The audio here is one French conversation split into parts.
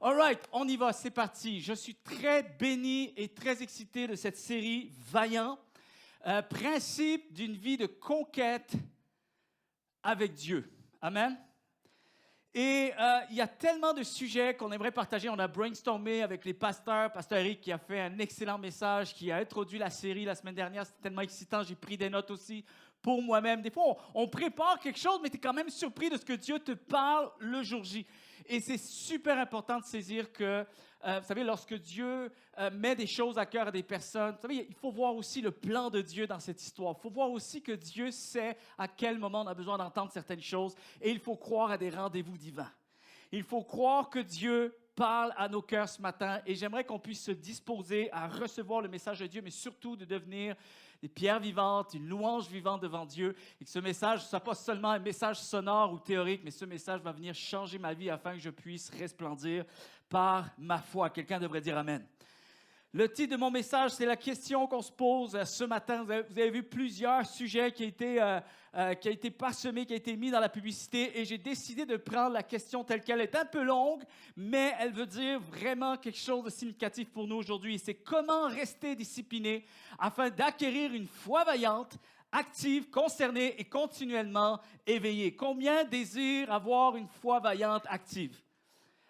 All right, on y va, c'est parti. Je suis très béni et très excité de cette série Vaillant. Principe d'une vie de conquête avec Dieu. Amen. Et il y a tellement de sujets qu'on aimerait partager. On a brainstormé avec les pasteurs. Pasteur Eric qui a fait un excellent message, qui a introduit la série la semaine dernière. C'était tellement excitant. J'ai pris des notes aussi pour moi-même. Des fois, on prépare quelque chose, mais tu es quand même surpris de ce que Dieu te parle le jour J. Et c'est super important de saisir que, vous savez, lorsque Dieu met des choses à cœur à des personnes, vous savez, il faut voir aussi le plan de Dieu dans cette histoire. Il faut voir aussi que Dieu sait à quel moment on a besoin d'entendre certaines choses et il faut croire à des rendez-vous divins. Il faut croire que Dieu parle à nos cœurs ce matin et j'aimerais qu'on puisse se disposer à recevoir le message de Dieu, mais surtout de devenir des pierres vivantes, une louange vivante devant Dieu et que ce message ne soit pas seulement un message sonore ou théorique, mais ce message va venir changer ma vie afin que je puisse resplendir par ma foi. Quelqu'un devrait dire Amen. Le titre de mon message, c'est la question qu'on se pose ce matin. Vous avez vu plusieurs sujets qui ont été parsemés, qui ont été mis dans la publicité et j'ai décidé de prendre la question telle qu'elle est un peu longue, mais elle veut dire vraiment quelque chose de significatif pour nous aujourd'hui. C'est comment rester discipliné afin d'acquérir une foi vaillante, active, concernée et continuellement éveillée. Combien désirent avoir une foi vaillante, active?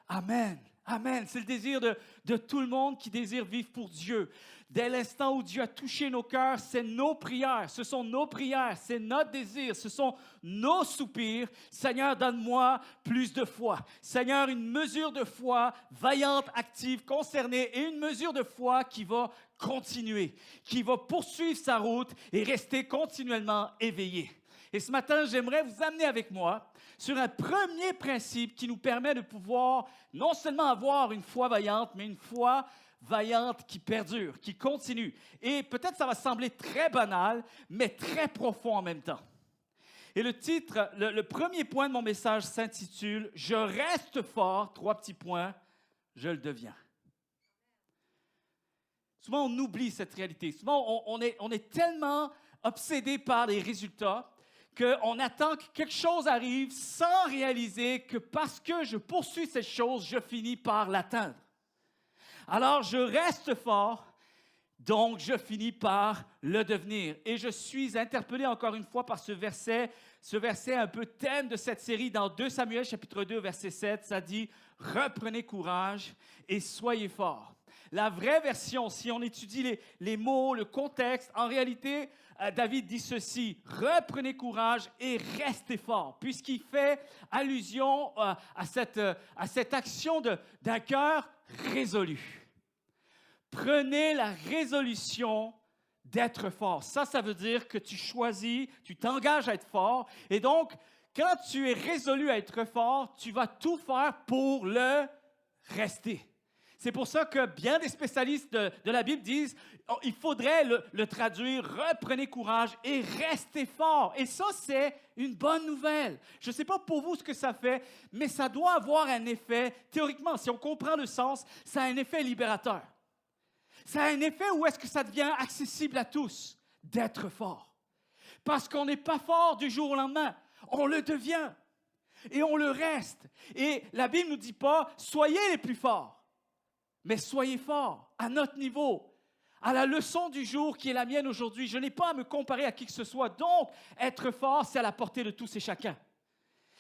Amen. Amen. C'est le désir de tout le monde qui désire vivre pour Dieu. Dès l'instant où Dieu a touché nos cœurs, c'est nos prières. Ce sont nos prières, c'est notre désir, ce sont nos soupirs. Seigneur, donne-moi plus de foi. Seigneur, une mesure de foi vaillante, active, concernée et une mesure de foi qui va continuer, qui va poursuivre sa route et rester continuellement éveillée. Et ce matin, j'aimerais vous amener avec moi sur un premier principe qui nous permet de pouvoir non seulement avoir une foi vaillante, mais une foi vaillante qui perdure, qui continue. Et peut-être ça va sembler très banal, mais très profond en même temps. Et le titre, le premier point de mon message s'intitule « Je reste fort », 3 petits points, je le deviens. Souvent, on oublie cette réalité. Souvent, on est tellement obsédé par les résultats qu'on attend que quelque chose arrive sans réaliser que parce que je poursuis cette chose, je finis par l'atteindre. Alors, je reste fort, donc je finis par le devenir. Et je suis interpellé encore une fois par ce verset un peu thème de cette série dans 2 Samuel chapitre 2, verset 7, ça dit « Reprenez courage et soyez forts ». La vraie version, si on étudie les mots, le contexte, en réalité, David dit ceci, « Reprenez courage et restez forts », puisqu'il fait allusion à cette action d'un cœur résolu. Prenez la résolution d'être fort. Ça veut dire que tu choisis, tu t'engages à être fort. Et donc, quand tu es résolu à être fort, tu vas tout faire pour le rester. C'est pour ça que bien des spécialistes de la Bible disent il faudrait le traduire « Reprenez courage et restez fort ». Et ça, c'est une bonne nouvelle. Je ne sais pas pour vous ce que ça fait, mais ça doit avoir un effet, théoriquement, si on comprend le sens, ça a un effet libérateur. Ça a un effet où est-ce que ça devient accessible à tous d'être fort. Parce qu'on n'est pas fort du jour au lendemain, on le devient et on le reste. Et la Bible ne nous dit pas « Soyez les plus forts ». Mais soyez forts, à notre niveau, à la leçon du jour qui est la mienne aujourd'hui. Je n'ai pas à me comparer à qui que ce soit. Donc, être fort, c'est à la portée de tous et chacun.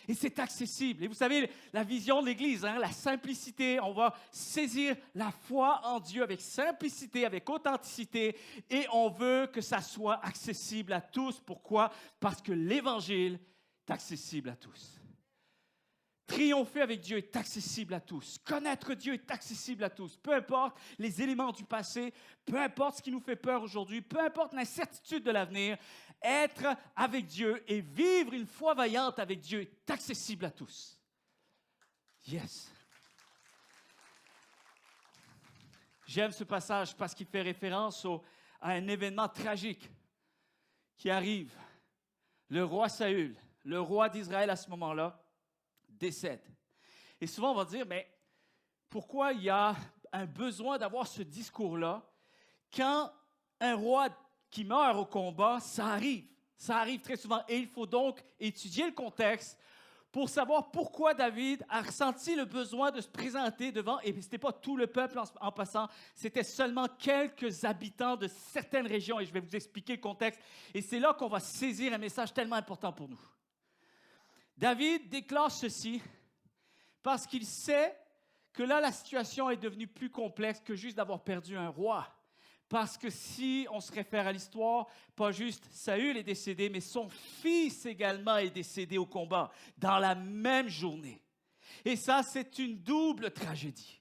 Et c'est accessible. Et vous savez, la vision de l'Église, la simplicité, on va saisir la foi en Dieu avec simplicité, avec authenticité, et on veut que ça soit accessible à tous. Pourquoi? Parce que l'Évangile est accessible à tous. Triompher avec Dieu est accessible à tous. Connaître Dieu est accessible à tous. Peu importe les éléments du passé, peu importe ce qui nous fait peur aujourd'hui, peu importe l'incertitude de l'avenir, être avec Dieu et vivre une foi vaillante avec Dieu est accessible à tous. Yes. J'aime ce passage parce qu'il fait référence à un événement tragique qui arrive. Le roi Saül, le roi d'Israël à ce moment-là, décède. Et souvent, on va dire, mais pourquoi il y a un besoin d'avoir ce discours-là quand un roi qui meurt au combat, ça arrive. Ça arrive très souvent. Et il faut donc étudier le contexte pour savoir pourquoi David a ressenti le besoin de se présenter devant, et ce n'était pas tout le peuple en passant, c'était seulement quelques habitants de certaines régions, et je vais vous expliquer le contexte, et c'est là qu'on va saisir un message tellement important pour nous. David déclare ceci parce qu'il sait que là, la situation est devenue plus complexe que juste d'avoir perdu un roi. Parce que si on se réfère à l'histoire, pas juste Saül est décédé, mais son fils également est décédé au combat dans la même journée. Et ça, c'est une double tragédie.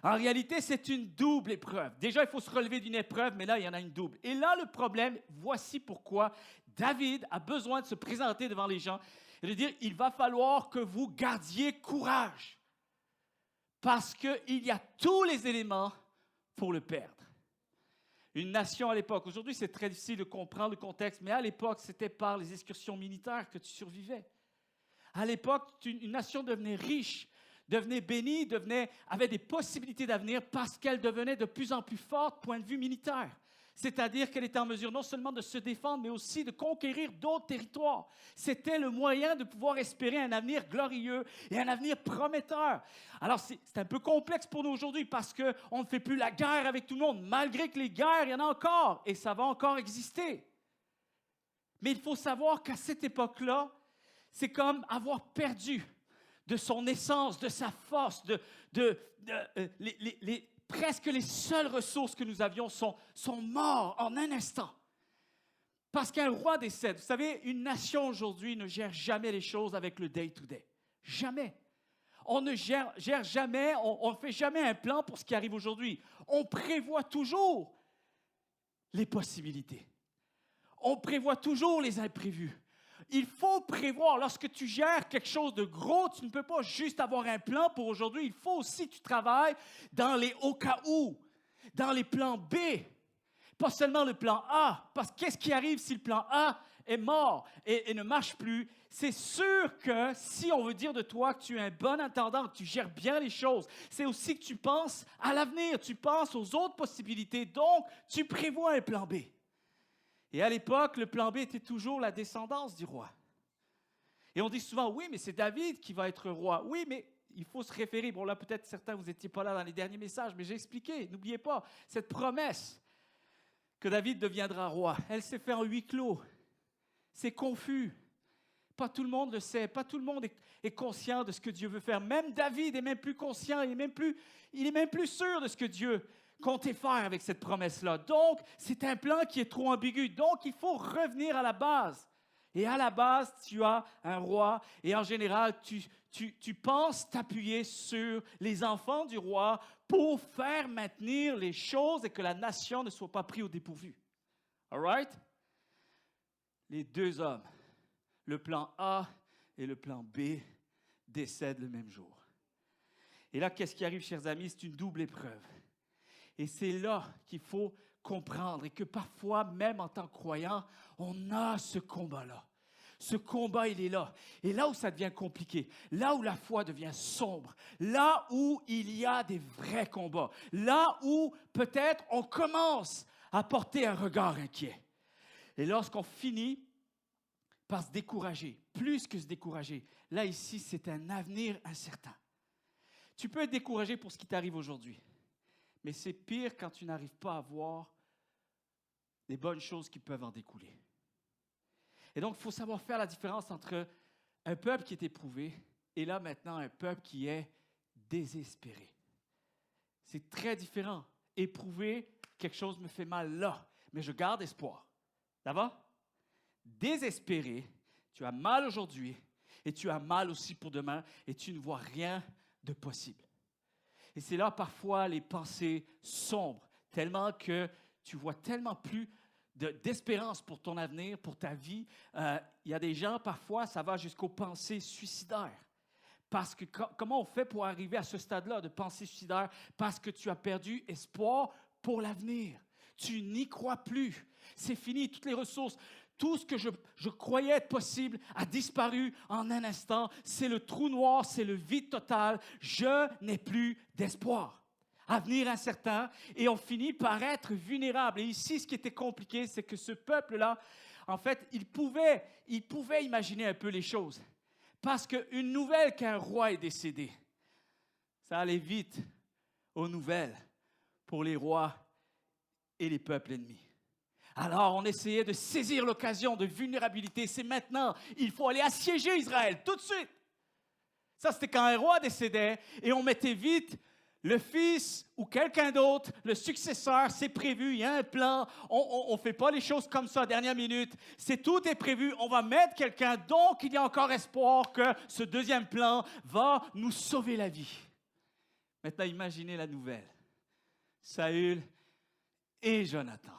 En réalité, c'est une double épreuve. Déjà, il faut se relever d'une épreuve, mais là, il y en a une double. Et là, le problème, voici pourquoi David a besoin de se présenter devant les gens et de dire, il va falloir que vous gardiez courage. Parce qu'il y a tous les éléments pour le perdre. Une nation à l'époque, aujourd'hui c'est très difficile de comprendre le contexte, mais à l'époque c'était par les excursions militaires que tu survivais. À l'époque, une nation devenait riche, devenait bénie, avait des possibilités d'avenir parce qu'elle devenait de plus en plus forte point de vue militaire. C'est-à-dire qu'elle était en mesure non seulement de se défendre, mais aussi de conquérir d'autres territoires. C'était le moyen de pouvoir espérer un avenir glorieux et un avenir prometteur. Alors, c'est un peu complexe pour nous aujourd'hui parce qu'on ne fait plus la guerre avec tout le monde, malgré que les guerres, il y en a encore et ça va encore exister. Mais il faut savoir qu'à cette époque-là, c'est comme avoir perdu de son essence, de sa force, presque les seules ressources que nous avions sont mortes en un instant. Parce qu'un roi décède. Vous savez, une nation aujourd'hui ne gère jamais les choses avec le day-to-day. Jamais. On ne gère jamais, on ne fait jamais un plan pour ce qui arrive aujourd'hui. On prévoit toujours les possibilités. On prévoit toujours les imprévus. Il faut prévoir. Lorsque tu gères quelque chose de gros, tu ne peux pas juste avoir un plan pour aujourd'hui. Il faut aussi que tu travailles dans les au cas où, dans les plans B. Pas seulement le plan A. Parce que qu'est-ce qui arrive si le plan A est mort et ne marche plus? C'est sûr que si on veut dire de toi que tu es un bon intendant, que tu gères bien les choses, c'est aussi que tu penses à l'avenir, tu penses aux autres possibilités. Donc, tu prévois un plan B. Et à l'époque, le plan B était toujours la descendance du roi. Et on dit souvent, oui, mais c'est David qui va être roi. Oui, mais il faut se référer. Bon, là, peut-être certains, vous n'étiez pas là dans les derniers messages, mais j'ai expliqué. N'oubliez pas, cette promesse que David deviendra roi, elle s'est faite en huis clos. C'est confus. Pas tout le monde le sait. Pas tout le monde est conscient de ce que Dieu veut faire. Même David est même plus conscient. Il est même plus sûr de ce que Dieu comptait faire avec cette promesse-là. Donc, c'est un plan qui est trop ambigu. Donc, il faut revenir à la base. Et à la base, tu as un roi. Et en général, tu penses t'appuyer sur les enfants du roi pour faire maintenir les choses et que la nation ne soit pas prise au dépourvu. All right? Les deux hommes, le plan A et le plan B, décèdent le même jour. Et là, qu'est-ce qui arrive, chers amis? C'est une double épreuve. Et c'est là qu'il faut comprendre et que parfois, même en tant que croyant, on a ce combat-là. Ce combat, il est là. Et là où ça devient compliqué, là où la foi devient sombre, là où il y a des vrais combats, là où peut-être on commence à porter un regard inquiet. Et lorsqu'on finit par se décourager, plus que se décourager, là ici, c'est un avenir incertain. Tu peux être découragé pour ce qui t'arrive aujourd'hui. Mais c'est pire quand tu n'arrives pas à voir les bonnes choses qui peuvent en découler. Et donc, il faut savoir faire la différence entre un peuple qui est éprouvé et là, maintenant, un peuple qui est désespéré. C'est très différent. Éprouvé, quelque chose me fait mal là, mais je garde espoir. Ça va? Désespéré, tu as mal aujourd'hui et tu as mal aussi pour demain et tu ne vois rien de possible. Et c'est là parfois les pensées sombres, tellement que tu vois tellement plus d'espérance pour ton avenir, pour ta vie. Il y a des gens, parfois, ça va jusqu'aux pensées suicidaires. Parce que comment on fait pour arriver à ce stade-là de pensée suicidaire? Parce que tu as perdu espoir pour l'avenir. Tu n'y crois plus. C'est fini, toutes les ressources. Tout ce que je croyais être possible a disparu en un instant. C'est le trou noir, c'est le vide total. Je n'ai plus d'espoir. Avenir incertain et on finit par être vulnérable. Et ici, ce qui était compliqué, c'est que ce peuple-là, en fait, il pouvait imaginer un peu les choses. Parce qu'une nouvelle qu'un roi est décédé, ça allait vite aux nouvelles pour les rois et les peuples ennemis. Alors, on essayait de saisir l'occasion de vulnérabilité. C'est maintenant, il faut aller assiéger Israël, tout de suite. Ça, c'était quand un roi décédait, et on mettait vite le fils ou quelqu'un d'autre, le successeur, c'est prévu, il y a un plan. On ne fait pas les choses comme ça à la dernière minute. Tout est prévu, on va mettre quelqu'un, donc il y a encore espoir que ce deuxième plan va nous sauver la vie. Maintenant, imaginez la nouvelle. Saül et Jonathan.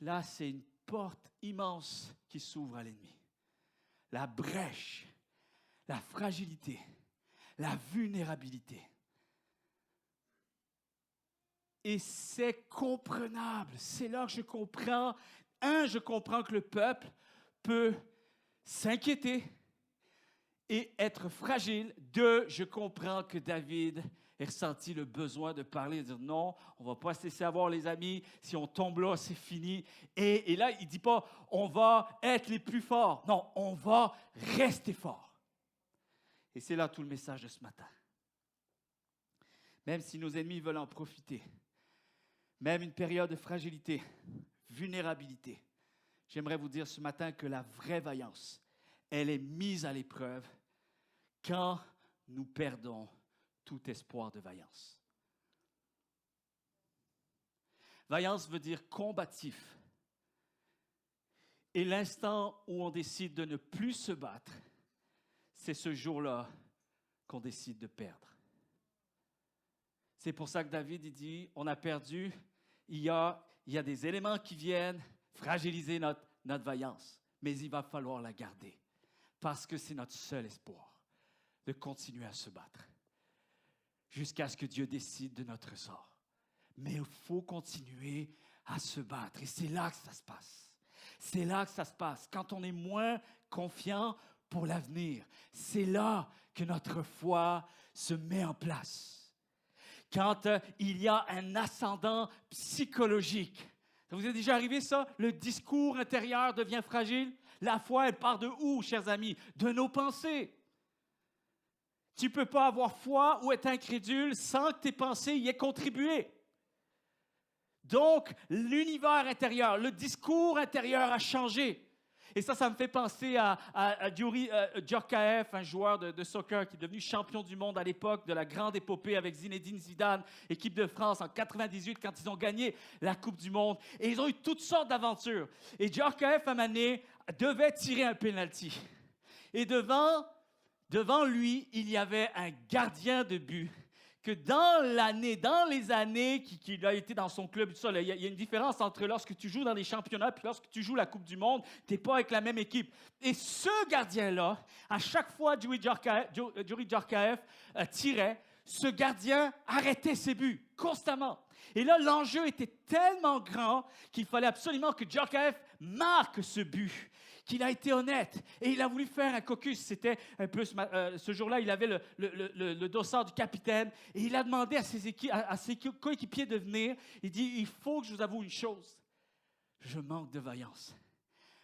Là, c'est une porte immense qui s'ouvre à l'ennemi. La brèche, la fragilité, la vulnérabilité. Et c'est comprenable. C'est là que je comprends. Je comprends que le peuple peut s'inquiéter et être fragile. Je comprends que David ait ressenti le besoin de parler et de dire non, on ne va pas se laisser avoir, les amis. Si on tombe là, c'est fini. Et là, il ne dit pas on va être les plus forts. Non, on va rester forts. Et c'est là tout le message de ce matin. Même si nos ennemis veulent en profiter, même une période de fragilité, vulnérabilité, j'aimerais vous dire ce matin que la vraie vaillance, elle est mise à l'épreuve quand nous perdons tout espoir de vaillance. Vaillance veut dire combatif. Et l'instant où on décide de ne plus se battre, c'est ce jour-là qu'on décide de perdre. C'est pour ça que David il dit, on a perdu, il y a des éléments qui viennent fragiliser notre vaillance, mais il va falloir la garder, parce que c'est notre seul espoir de continuer à se battre, jusqu'à ce que Dieu décide de notre sort. Mais il faut continuer à se battre, et c'est là que ça se passe. C'est là que ça se passe, quand on est moins confiant pour l'avenir. C'est là que notre foi se met en place. Quand il y a un ascendant psychologique. Ça vous est déjà arrivé, ça? Le discours intérieur devient fragile. La foi, elle part de où, chers amis? De nos pensées. Tu ne peux pas avoir foi ou être incrédule sans que tes pensées y aient contribué. Donc, l'univers intérieur, le discours intérieur a changé. Et ça me fait penser à Youri Djorkaeff, un joueur de soccer qui est devenu champion du monde à l'époque de la grande épopée avec Zinedine Zidane, équipe de France en 98 quand ils ont gagné la Coupe du Monde. Et ils ont eu toutes sortes d'aventures. Et Djorkaeff, à un moment donné, devait tirer un penalty. Et devant lui, il y avait un gardien de but que dans les années qu'il a été dans son club, tout ça, il y a une différence entre lorsque tu joues dans les championnats et lorsque tu joues la Coupe du Monde, tu n'es pas avec la même équipe. Et ce gardien-là, à chaque fois Youri Djorkaeff tirait, ce gardien arrêtait ses buts constamment. Et là, l'enjeu était tellement grand qu'il fallait absolument que Djorkaeff marque ce but, qu'il a été honnête. Et il a voulu faire un caucus. C'était un peu ce jour-là, il avait le dossard du capitaine. Et il a demandé à ses coéquipiers de venir. Il dit, il faut que je vous avoue une chose. Je manque de vaillance.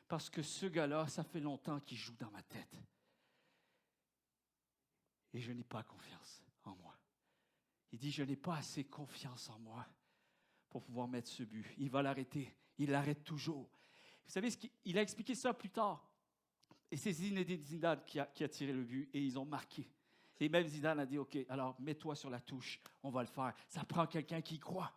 Parce que ce gars-là, ça fait longtemps qu'il joue dans ma tête. Et je n'ai pas confiance en moi. Il dit, je n'ai pas assez confiance en moi pour pouvoir mettre ce but. Il va l'arrêter. Il l'arrête toujours. Vous savez, il a expliqué ça plus tard. Et c'est Zinedine Zidane qui a tiré le but et ils ont marqué. Et même Zidane a dit, OK, alors mets-toi sur la touche, on va le faire. Ça prend quelqu'un qui y croit.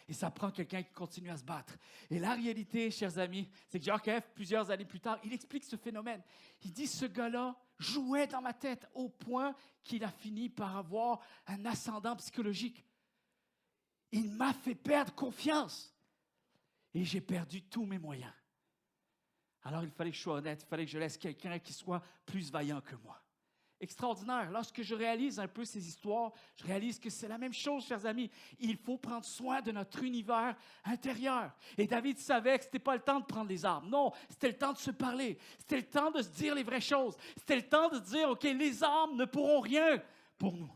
Et ça prend quelqu'un qui continue à se battre. Et la réalité, chers amis, c'est que Djorkaeff, plusieurs années plus tard, il explique ce phénomène. Il dit, ce gars-là jouait dans ma tête au point qu'il a fini par avoir un ascendant psychologique. Il m'a fait perdre confiance. Et j'ai perdu tous mes moyens. Alors, il fallait que je sois honnête, il fallait que je laisse quelqu'un qui soit plus vaillant que moi. Extraordinaire. Lorsque je réalise un peu ces histoires, je réalise que c'est la même chose, chers amis. Il faut prendre soin de notre univers intérieur. Et David savait que ce n'était pas le temps de prendre les armes. Non, c'était le temps de se parler. C'était le temps de se dire les vraies choses. C'était le temps de se dire, OK, les armes ne pourront rien pour nous.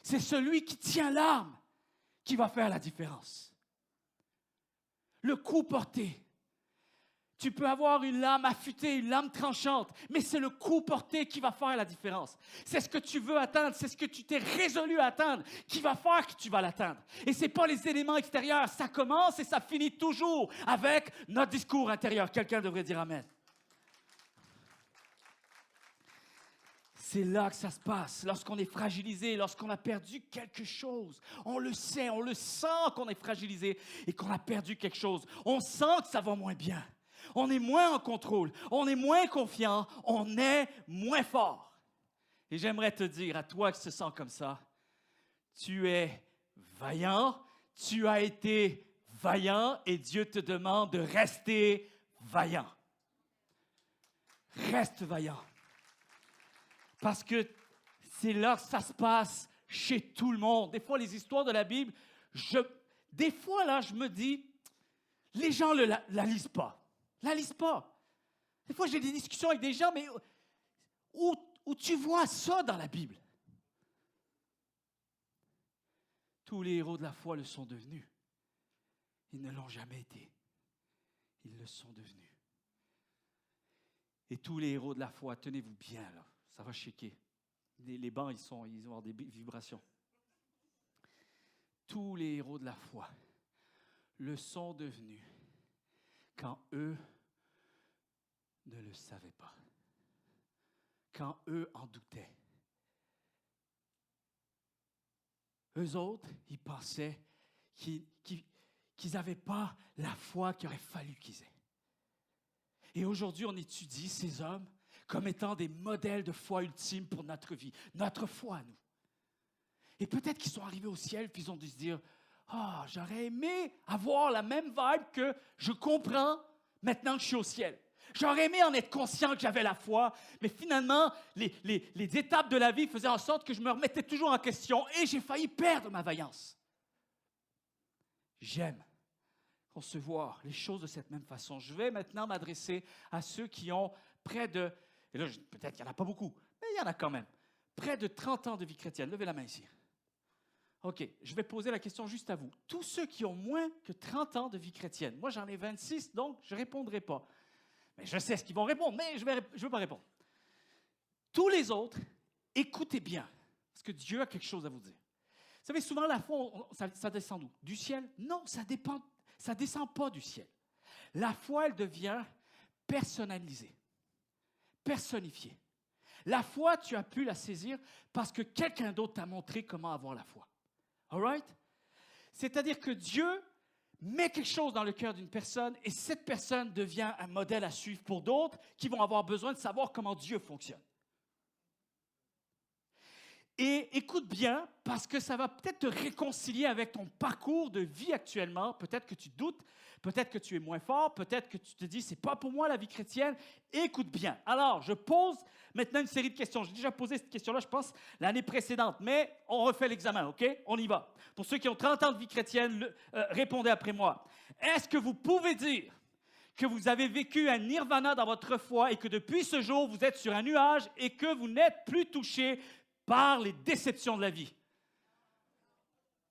C'est celui qui tient l'arme qui va faire la différence. Le coup porté. Tu peux avoir une lame affûtée, une lame tranchante, mais c'est le coup porté qui va faire la différence. C'est ce que tu veux atteindre, c'est ce que tu t'es résolu à atteindre qui va faire que tu vas l'atteindre. Et ce n'est pas les éléments extérieurs, ça commence et ça finit toujours avec notre discours intérieur. Quelqu'un devrait dire Amen. C'est là que ça se passe, lorsqu'on est fragilisé, lorsqu'on a perdu quelque chose. On le sait, on le sent qu'on est fragilisé et qu'on a perdu quelque chose. On sent que ça va moins bien. On est moins en contrôle, on est moins confiant, on est moins fort. Et j'aimerais te dire, à toi qui se sens comme ça, tu es vaillant, tu as été vaillant et Dieu te demande de rester vaillant. Reste vaillant. Parce que c'est là que ça se passe chez tout le monde. Des fois, les histoires de la Bible, des fois, là, je me dis, les gens ne la lisent pas. La lisent pas. Des fois, j'ai des discussions avec des gens, mais où tu vois ça dans la Bible? Tous les héros de la foi le sont devenus. Ils ne l'ont jamais été. Ils le sont devenus. Et tous les héros de la foi, tenez-vous bien, là. Ça va shaker. Les bancs, ils vont avoir des vibrations. Tous les héros de la foi le sont devenus quand eux ne le savaient pas, quand eux en doutaient. Eux autres, ils pensaient qu'ils n'avaient pas la foi qu'il aurait fallu qu'ils aient. Et aujourd'hui, on étudie ces hommes comme étant des modèles de foi ultime pour notre vie, notre foi à nous. Et peut-être qu'ils sont arrivés au ciel puis ils ont dû se dire « Ah, j'aurais aimé avoir la même vibe que je comprends maintenant que je suis au ciel. J'aurais aimé en être conscient que j'avais la foi, mais finalement, les étapes de la vie faisaient en sorte que je me remettais toujours en question et j'ai failli perdre ma vaillance. » J'aime concevoir les choses de cette même façon. Je vais maintenant m'adresser à ceux qui ont près de, et là, peut-être qu'il n'y en a pas beaucoup, mais il y en a quand même, près de 30 ans de vie chrétienne. Levez la main ici. OK, je vais poser la question juste à vous. Tous ceux qui ont moins que 30 ans de vie chrétienne, moi j'en ai 26, donc je ne répondrai pas. Mais je sais ce qu'ils vont répondre, mais je ne veux pas répondre. Tous les autres, écoutez bien, parce que Dieu a quelque chose à vous dire. Vous savez, souvent la foi, ça descend d'où? Du ciel? Non, ça ne descend pas du ciel. La foi, elle devient personnalisée, personnifiée. La foi, tu as pu la saisir parce que quelqu'un d'autre t'a montré comment avoir la foi. All right? C'est-à-dire que Dieu met quelque chose dans le cœur d'une personne et cette personne devient un modèle à suivre pour d'autres qui vont avoir besoin de savoir comment Dieu fonctionne. Et écoute bien, parce que ça va peut-être te réconcilier avec ton parcours de vie actuellement. Peut-être que tu doutes, peut-être que tu es moins fort, peut-être que tu te dis, c'est pas pour moi la vie chrétienne. Écoute bien. Alors, je pose maintenant une série de questions. J'ai déjà posé cette question-là, je pense, l'année précédente, mais on refait l'examen, OK? On y va. Pour ceux qui ont 30 ans de vie chrétienne, répondez après moi. Est-ce que vous pouvez dire que vous avez vécu un nirvana dans votre foi et que depuis ce jour, vous êtes sur un nuage et que vous n'êtes plus touché par les déceptions de la vie?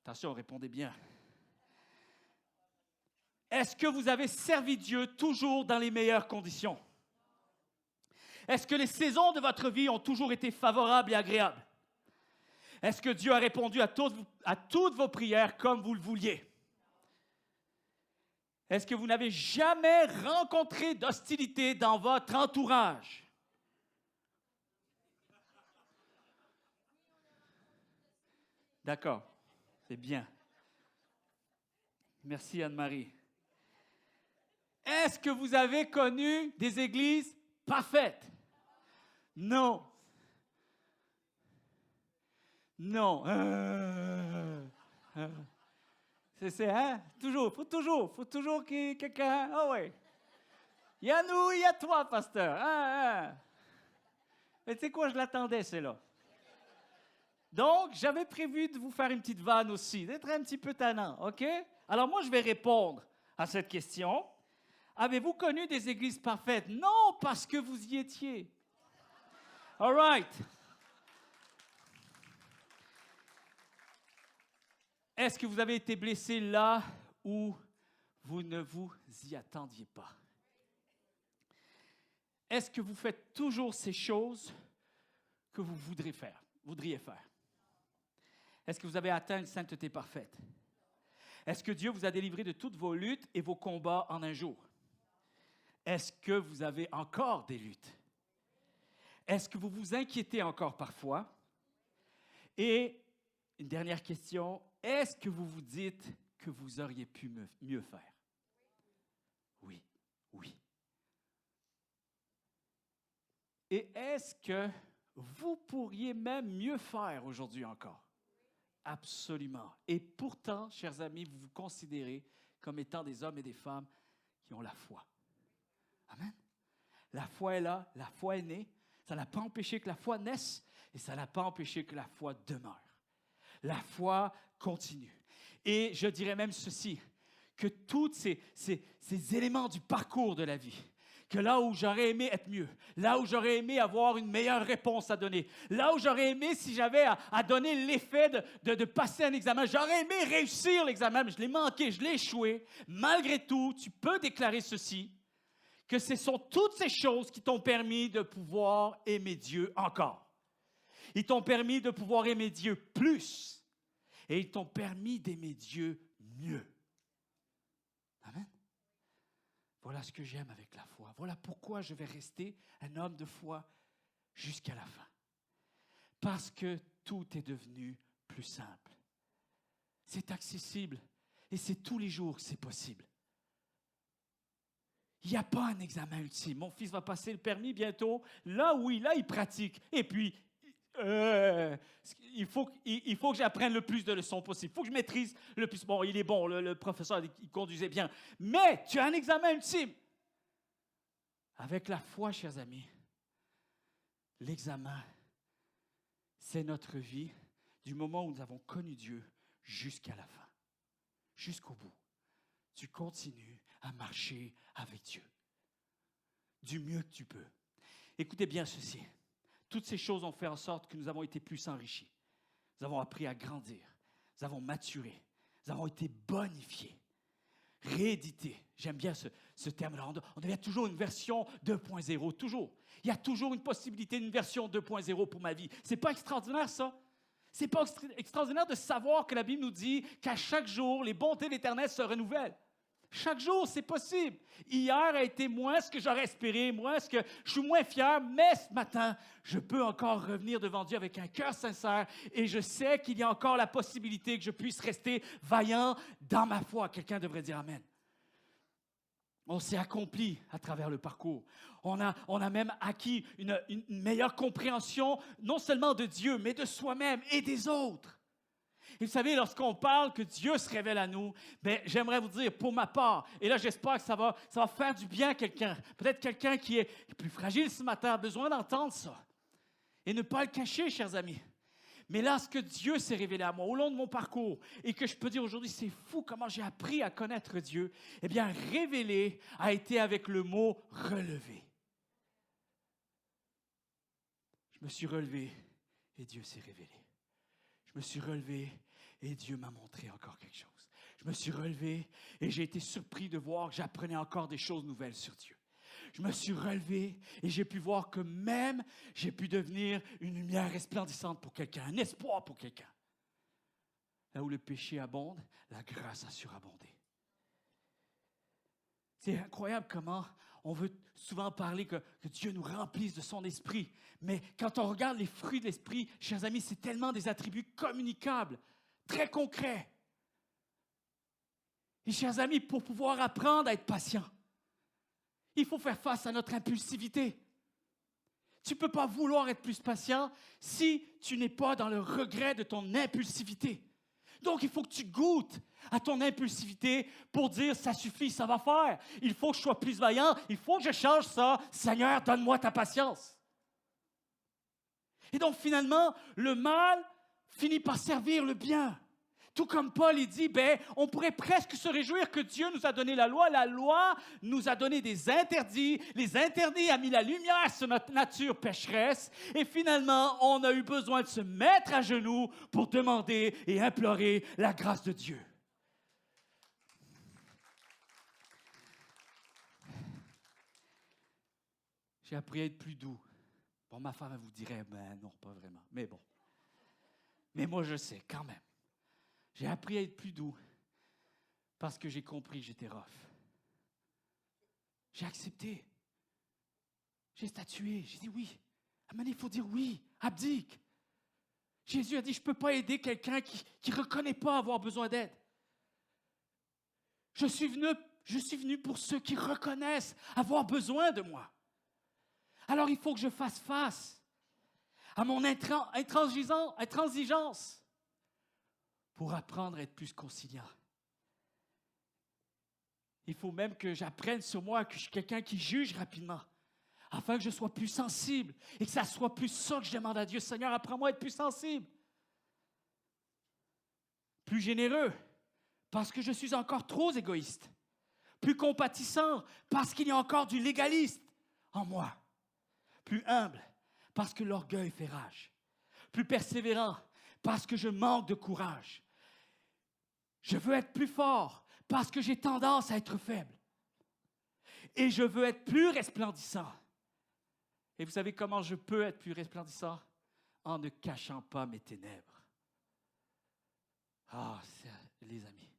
Attention, répondez bien. Est-ce que vous avez servi Dieu toujours dans les meilleures conditions? Est-ce que les saisons de votre vie ont toujours été favorables et agréables? Est-ce que Dieu a répondu à toutes vos prières comme vous le vouliez? Est-ce que vous n'avez jamais rencontré d'hostilité dans votre entourage? D'accord, c'est bien. Merci Anne-Marie. Est-ce que vous avez connu des églises parfaites? Non. Non. C'est, hein? Toujours, faut toujours qu'il y ait quelqu'un. Ah ouais. Il y a nous, il y a toi, pasteur. Mais tu sais quoi, je l'attendais, c'est là. Donc, j'avais prévu de vous faire une petite vanne aussi, d'être un petit peu tannant, OK? Alors moi, je vais répondre à cette question. Avez-vous connu des églises parfaites? Non, parce que vous y étiez. All right. Est-ce que vous avez été blessé là où vous ne vous y attendiez pas? Est-ce que vous faites toujours ces choses que vous voudriez faire? Est-ce que vous avez atteint une sainteté parfaite? Est-ce que Dieu vous a délivré de toutes vos luttes et vos combats en un jour? Est-ce que vous avez encore des luttes? Est-ce que vous vous inquiétez encore parfois? Et une dernière question, est-ce que vous vous dites que vous auriez pu mieux faire? Oui, oui. Et est-ce que vous pourriez même mieux faire aujourd'hui encore? Absolument. Et pourtant, chers amis, vous vous considérez comme étant des hommes et des femmes qui ont la foi. Amen. La foi est là, la foi est née. Ça n'a pas empêché que la foi naisse et ça n'a pas empêché que la foi demeure. La foi continue. Et je dirais même ceci, que tous ces éléments du parcours de la vie, que là où j'aurais aimé être mieux, là où j'aurais aimé avoir une meilleure réponse à donner, là où j'aurais aimé, si j'avais à donner l'effet de passer un examen, j'aurais aimé réussir l'examen, mais je l'ai manqué, je l'ai échoué. Malgré tout, tu peux déclarer ceci, que ce sont toutes ces choses qui t'ont permis de pouvoir aimer Dieu encore. Ils t'ont permis de pouvoir aimer Dieu plus. Et ils t'ont permis d'aimer Dieu mieux. Amen. Voilà ce que j'aime avec la foi. Voilà pourquoi je vais rester un homme de foi jusqu'à la fin. Parce que tout est devenu plus simple. C'est accessible et c'est tous les jours que c'est possible. Il n'y a pas un examen ultime. Mon fils va passer le permis bientôt. Là, oui, là, il pratique. Et puis, il faut que j'apprenne le plus de leçons possible. Il faut que je maîtrise le plus. Bon, il est bon, le professeur, il conduisait bien. Mais tu as un examen ultime. Avec la foi, chers amis, l'examen, c'est notre vie du moment où nous avons connu Dieu jusqu'à la fin, jusqu'au bout. Tu continues à marcher avec Dieu du mieux que tu peux. Écoutez bien ceci. Toutes ces choses ont fait en sorte que nous avons été plus enrichis. Nous avons appris à grandir. Nous avons maturé. Nous avons été bonifiés, réédités. J'aime bien ce terme-là. On devient toujours une version 2.0, toujours. Il y a toujours une possibilité d'une version 2.0 pour ma vie. C'est pas extraordinaire, ça? C'est pas extraordinaire de savoir que la Bible nous dit qu'à chaque jour, les bontés de l'Éternel se renouvellent. Chaque jour, c'est possible. Hier a été moins ce que j'aurais espéré, je suis moins fier, mais ce matin, je peux encore revenir devant Dieu avec un cœur sincère et je sais qu'il y a encore la possibilité que je puisse rester vaillant dans ma foi. Quelqu'un devrait dire Amen. On s'est accompli à travers le parcours. On a même acquis une meilleure compréhension, non seulement de Dieu, mais de soi-même et des autres. Et vous savez, lorsqu'on parle que Dieu se révèle à nous, bien, j'aimerais vous dire, pour ma part, et là, j'espère que ça va faire du bien à quelqu'un. Peut-être quelqu'un qui est plus fragile ce matin a besoin d'entendre ça. Et ne pas le cacher, chers amis. Mais là, ce que Dieu s'est révélé à moi au long de mon parcours, et que je peux dire aujourd'hui, c'est fou comment j'ai appris à connaître Dieu, eh bien, révélé a été avec le mot « relevé ». Je me suis relevé et Dieu s'est révélé. Je me suis relevé et Dieu m'a montré encore quelque chose. Je me suis relevé et j'ai été surpris de voir que j'apprenais encore des choses nouvelles sur Dieu. Je me suis relevé et j'ai pu voir que même j'ai pu devenir une lumière resplendissante pour quelqu'un, un espoir pour quelqu'un. Là où le péché abonde, la grâce a surabondé. C'est incroyable comment on veut souvent parler que Dieu nous remplisse de son esprit. Mais quand on regarde les fruits de l'esprit, chers amis, c'est tellement des attributs communicables, très concrets. Et chers amis, pour pouvoir apprendre à être patient, il faut faire face à notre impulsivité. Tu ne peux pas vouloir être plus patient si tu n'es pas dans le regret de ton impulsivité. Donc, il faut que tu goûtes à ton impulsivité pour dire « ça suffit, ça va faire ». Il faut que je sois plus vaillant, il faut que je change ça. Seigneur, donne-moi ta patience. Et donc, finalement, le mal finit par servir le bien. Tout comme Paul, il dit, on pourrait presque se réjouir que Dieu nous a donné la loi. La loi nous a donné des interdits. Les interdits a mis la lumière sur notre nature pécheresse. Et finalement, on a eu besoin de se mettre à genoux pour demander et implorer la grâce de Dieu. J'ai appris à être plus doux. Bon, ma femme, elle vous dirait, ben non, pas vraiment. Mais bon. Mais moi, je sais, quand même. J'ai appris à être plus doux parce que j'ai compris que j'étais rough. J'ai accepté. J'ai statué. J'ai dit oui. À un moment donné, il faut dire oui. Abdique. Jésus a dit, je ne peux pas aider quelqu'un qui ne reconnaît pas avoir besoin d'aide. Je suis venu pour ceux qui reconnaissent avoir besoin de moi. Alors, il faut que je fasse face à mon intransigeance pour apprendre à être plus conciliant. Il faut même que j'apprenne sur moi que je suis quelqu'un qui juge rapidement, afin que je sois plus sensible et que ça soit plus ça que je demande à Dieu. Seigneur, apprends-moi à être plus sensible, plus généreux, parce que je suis encore trop égoïste, plus compatissant, parce qu'il y a encore du légaliste en moi, plus humble, parce que l'orgueil fait rage, plus persévérant, parce que je manque de courage. Je veux être plus fort, parce que j'ai tendance à être faible. Et je veux être plus resplendissant. Et vous savez comment je peux être plus resplendissant? En ne cachant pas mes ténèbres. Ah, les amis,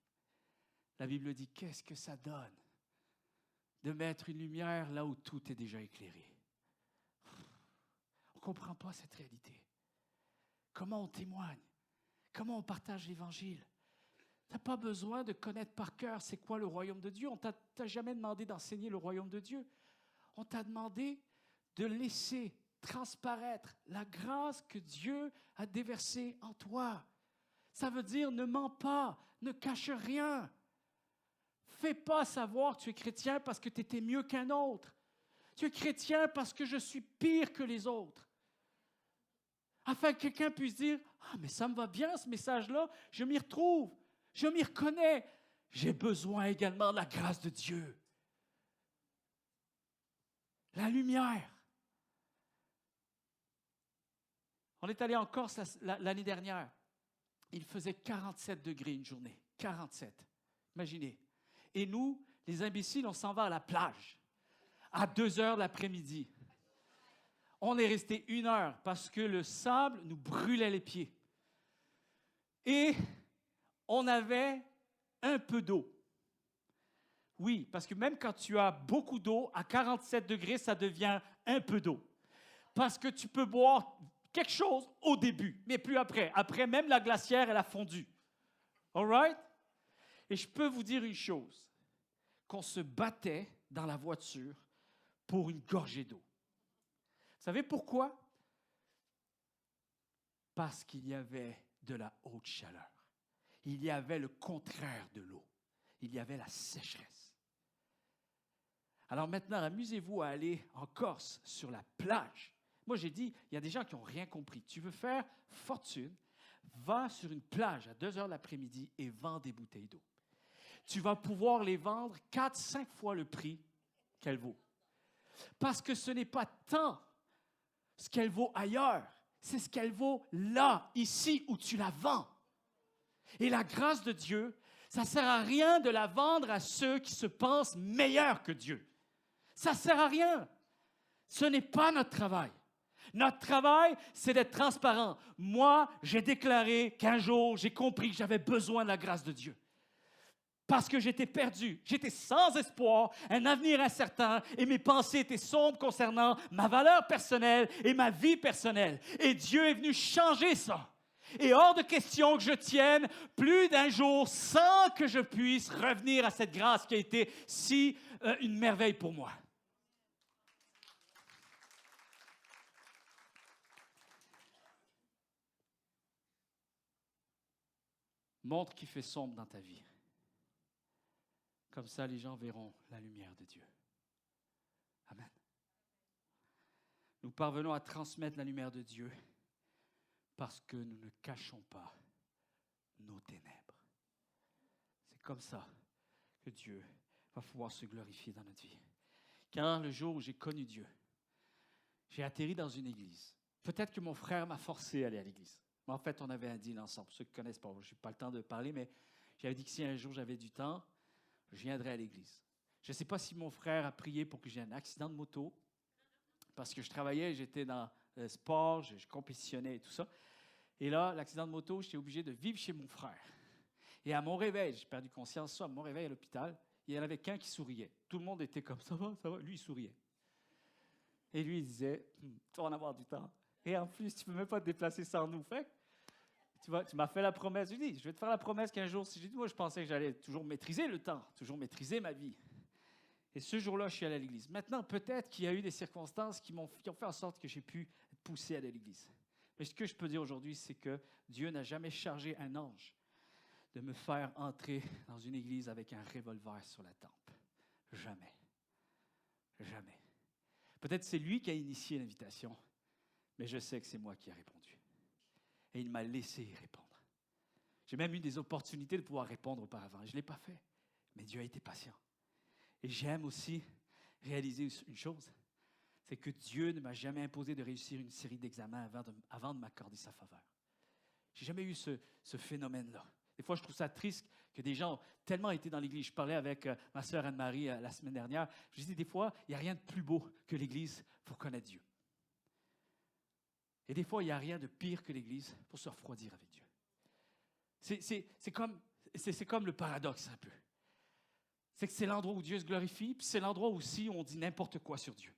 la Bible dit, qu'est-ce que ça donne de mettre une lumière là où tout est déjà éclairé? On ne comprend pas cette réalité. Comment on témoigne? Comment on partage l'Évangile? Tu n'as pas besoin de connaître par cœur c'est quoi le royaume de Dieu. On ne t'a jamais demandé d'enseigner le royaume de Dieu. On t'a demandé de laisser transparaître la grâce que Dieu a déversée en toi. Ça veut dire ne mens pas, ne cache rien. Fais pas savoir que tu es chrétien parce que tu étais mieux qu'un autre. Tu es chrétien parce que je suis pire que les autres. Afin que quelqu'un puisse dire, « Ah, mais ça me va bien ce message-là, je m'y retrouve. Je m'y reconnais. J'ai besoin également de la grâce de Dieu. » La lumière. On est allé en Corse l'année dernière. Il faisait 47 degrés une journée. 47. Imaginez. Et nous, les imbéciles, on s'en va à la plage à 2 heures de l'après-midi. On est resté 1 heure parce que le sable nous brûlait les pieds. Et on avait un peu d'eau. Oui, parce que même quand tu as beaucoup d'eau, à 47 degrés, ça devient un peu d'eau. Parce que tu peux boire quelque chose au début, mais plus après. Après, même la glacière, elle a fondu. All right? Et je peux vous dire une chose, qu'on se battait dans la voiture pour une gorgée d'eau. Vous savez pourquoi? Parce qu'il y avait de la haute chaleur. Il y avait le contraire de l'eau. Il y avait la sécheresse. Alors maintenant, amusez-vous à aller en Corse, sur la plage. Moi, j'ai dit, il y a des gens qui n'ont rien compris. Tu veux faire fortune, va sur une plage à 2 heures de l'après-midi et vends des bouteilles d'eau. Tu vas pouvoir les vendre 4-5 fois le prix qu'elle vaut. Parce que ce n'est pas tant ce qu'elle vaut ailleurs, c'est ce qu'elle vaut là, ici, où tu la vends. Et la grâce de Dieu, ça ne sert à rien de la vendre à ceux qui se pensent meilleurs que Dieu. Ça ne sert à rien. Ce n'est pas notre travail. Notre travail, c'est d'être transparent. Moi, j'ai déclaré qu'un jour, j'ai compris que j'avais besoin de la grâce de Dieu. Parce que j'étais perdu, j'étais sans espoir, un avenir incertain, et mes pensées étaient sombres concernant ma valeur personnelle et ma vie personnelle. Et Dieu est venu changer ça. Et hors de question que je tienne plus d'un jour sans que je puisse revenir à cette grâce qui a été si une merveille pour moi. Montre qu'il fait sombre dans ta vie. Comme ça, les gens verront la lumière de Dieu. Amen. Nous parvenons à transmettre la lumière de Dieu parce que nous ne cachons pas nos ténèbres. C'est comme ça que Dieu va pouvoir se glorifier dans notre vie. Car le jour où j'ai connu Dieu, j'ai atterri dans une église. Peut-être que mon frère m'a forcé à aller à l'église. Mais en fait, on avait un deal ensemble. Ceux qui ne connaissent pas, je n'ai pas le temps de parler, mais j'avais dit que si un jour j'avais du temps, je viendrai à l'église. Je ne sais pas si mon frère a prié pour que j'ai un accident de moto parce que je travaillais, j'étais dans le sport, je compétitionnais et tout ça. Et là, l'accident de moto, j'étais obligé de vivre chez mon frère. Et à mon réveil, j'ai perdu conscience, ça, à mon réveil à l'hôpital, il y en avait qu'un qui souriait. Tout le monde était comme, ça va, ça va. Lui, il souriait. Et lui, il disait, tu vas en avoir du temps. Et en plus, tu ne peux même pas te déplacer sans nous. Fait tu m'as fait la promesse. Je lui dis, je vais te faire la promesse qu'un jour, si j'ai dit, moi, je pensais que j'allais toujours maîtriser le temps, toujours maîtriser ma vie. Et ce jour-là, je suis allé à l'église. Maintenant, peut-être qu'il y a eu des circonstances qui ont fait en sorte que j'ai pu être poussé à aller à l'église. Mais ce que je peux dire aujourd'hui, c'est que Dieu n'a jamais chargé un ange de me faire entrer dans une église avec un revolver sur la tempe. Jamais. Jamais. Peut-être c'est lui qui a initié l'invitation, mais je sais que c'est moi qui ai répondu. Et il m'a laissé y répondre. J'ai même eu des opportunités de pouvoir répondre auparavant. Je ne l'ai pas fait, mais Dieu a été patient. Et j'aime aussi réaliser une chose, c'est que Dieu ne m'a jamais imposé de réussir une série d'examens avant de m'accorder sa faveur. Je n'ai jamais eu ce phénomène-là. Des fois, je trouve ça triste que des gens ont tellement été dans l'Église. Je parlais avec ma sœur Anne-Marie la semaine dernière. Je dis des fois, il n'y a rien de plus beau que l'Église pour connaître Dieu. Et des fois, il n'y a rien de pire que l'Église pour se refroidir avec Dieu. C'est comme le paradoxe un peu. C'est que c'est l'endroit où Dieu se glorifie, puis c'est l'endroit aussi où on dit n'importe quoi sur Dieu.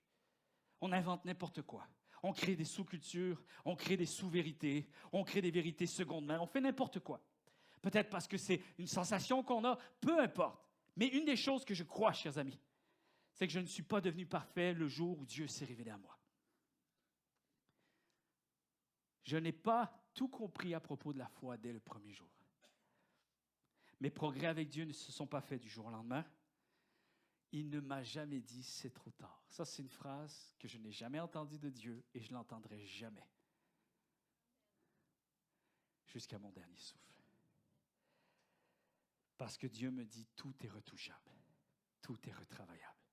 On invente n'importe quoi. On crée des sous-cultures, on crée des sous-vérités, on crée des vérités seconde main, on fait n'importe quoi. Peut-être parce que c'est une sensation qu'on a, peu importe. Mais une des choses que je crois, chers amis, c'est que je ne suis pas devenu parfait le jour où Dieu s'est révélé à moi. Je n'ai pas tout compris à propos de la foi dès le premier jour. Mes progrès avec Dieu ne se sont pas faits du jour au lendemain. Il ne m'a jamais dit « c'est trop tard ». Ça, c'est une phrase que je n'ai jamais entendue de Dieu et je ne l'entendrai jamais. Jusqu'à mon dernier souffle. Parce que Dieu me dit « tout est retouchable, tout est retravaillable ».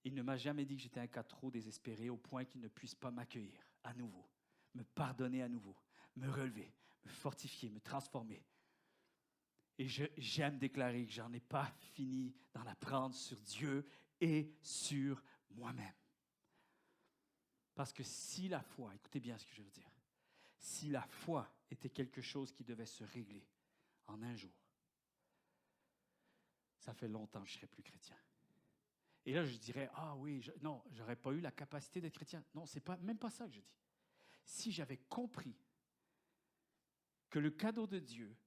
Il ne m'a jamais dit que j'étais un cas trop désespéré au point qu'il ne puisse pas m'accueillir à nouveau, me pardonner à nouveau, me relever, me fortifier, me transformer. Et j'aime déclarer que je n'en ai pas fini d'en apprendre sur Dieu et sur moi-même. Parce que si la foi, écoutez bien ce que je veux dire, si la foi était quelque chose qui devait se régler en un jour, ça fait longtemps que je ne serais plus chrétien. Et là, je dirais, ah oui, non, je n'aurais pas eu la capacité d'être chrétien. Non, ce n'est même pas ça que je dis. Si j'avais compris que le cadeau de Dieu,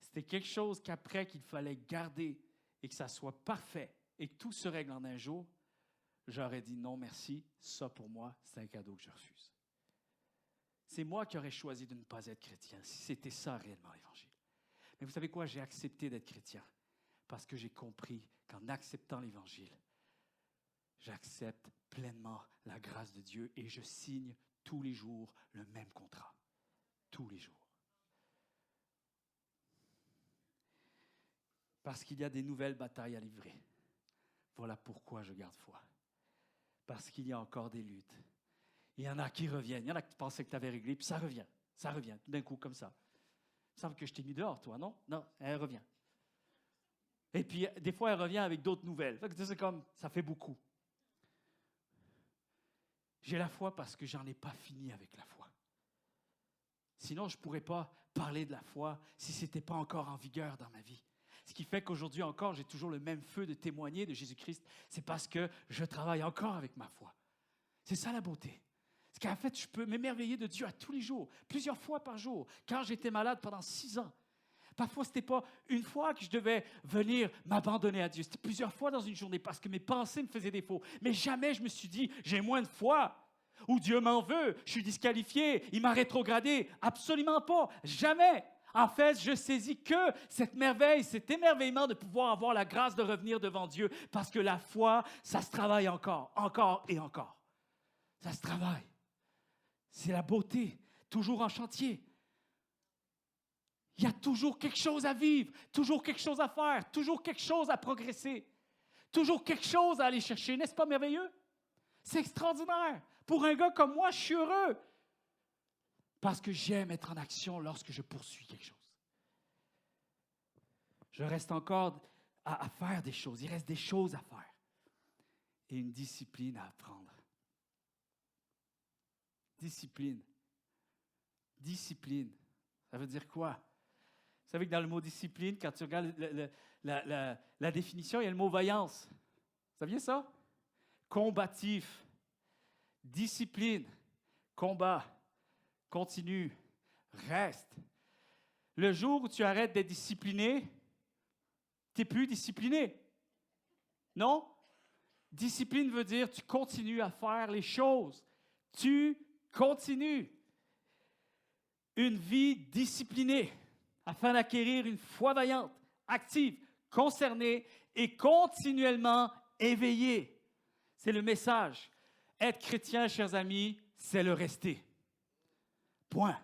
c'était quelque chose qu'après qu'il fallait garder et que ça soit parfait et que tout se règle en un jour, j'aurais dit non merci, ça pour moi, c'est un cadeau que je refuse. C'est moi qui aurais choisi de ne pas être chrétien, si c'était ça réellement l'Évangile. Mais vous savez quoi, j'ai accepté d'être chrétien parce que j'ai compris qu'en acceptant l'Évangile, j'accepte pleinement la grâce de Dieu et je signe tous les jours le même contrat. Tous les jours. Parce qu'il y a des nouvelles batailles à livrer. Voilà pourquoi je garde foi. Parce qu'il y a encore des luttes. Il y en a qui reviennent. Il y en a qui pensaient que tu avais réglé, puis ça revient, tout d'un coup comme ça. Il me semble que je t'ai mis dehors, toi, non? Non, elle revient. Et puis, des fois, elle revient avec d'autres nouvelles. C'est comme, ça fait beaucoup. J'ai la foi parce que j'en ai pas fini avec la foi. Sinon, je ne pourrais pas parler de la foi si ce n'était pas encore en vigueur dans ma vie. Ce qui fait qu'aujourd'hui encore, j'ai toujours le même feu de témoigner de Jésus-Christ. C'est parce que je travaille encore avec ma foi. C'est ça la beauté. Parce qu'en fait, je peux m'émerveiller de Dieu à tous les jours, plusieurs fois par jour. Quand j'étais malade pendant 6 ans, parfois, ce n'était pas une fois que je devais venir m'abandonner à Dieu. C'était plusieurs fois dans une journée parce que mes pensées me faisaient défaut. Mais jamais je me suis dit, j'ai moins de foi. Ou Dieu m'en veut, je suis disqualifié, il m'a rétrogradé. Absolument pas, jamais. En fait, je saisis que cette merveille, cet émerveillement de pouvoir avoir la grâce de revenir devant Dieu parce que la foi, ça se travaille encore et encore. Ça se travaille. C'est la beauté, toujours en chantier. Il y a toujours quelque chose à vivre, toujours quelque chose à faire, toujours quelque chose à progresser, toujours quelque chose à aller chercher. N'est-ce pas merveilleux? C'est extraordinaire. Pour un gars comme moi, je suis heureux. Parce que j'aime être en action lorsque je poursuis quelque chose. Je reste encore à faire des choses. Il reste des choses à faire. Et une discipline à apprendre. Discipline. Discipline. Ça veut dire quoi? Vous savez que dans le mot discipline, quand tu regardes la définition, il y a le mot vaillance. Vous saviez ça? Combatif. Discipline. Combat. Continue. Reste. Le jour où tu arrêtes d'être discipliné, tu n'es plus discipliné. Non? Discipline veut dire tu continues à faire les choses. Tu continues. Une vie disciplinée afin d'acquérir une foi vaillante, active, concernée et continuellement éveillée. C'est le message. Être chrétien, chers amis, c'est le rester. Point.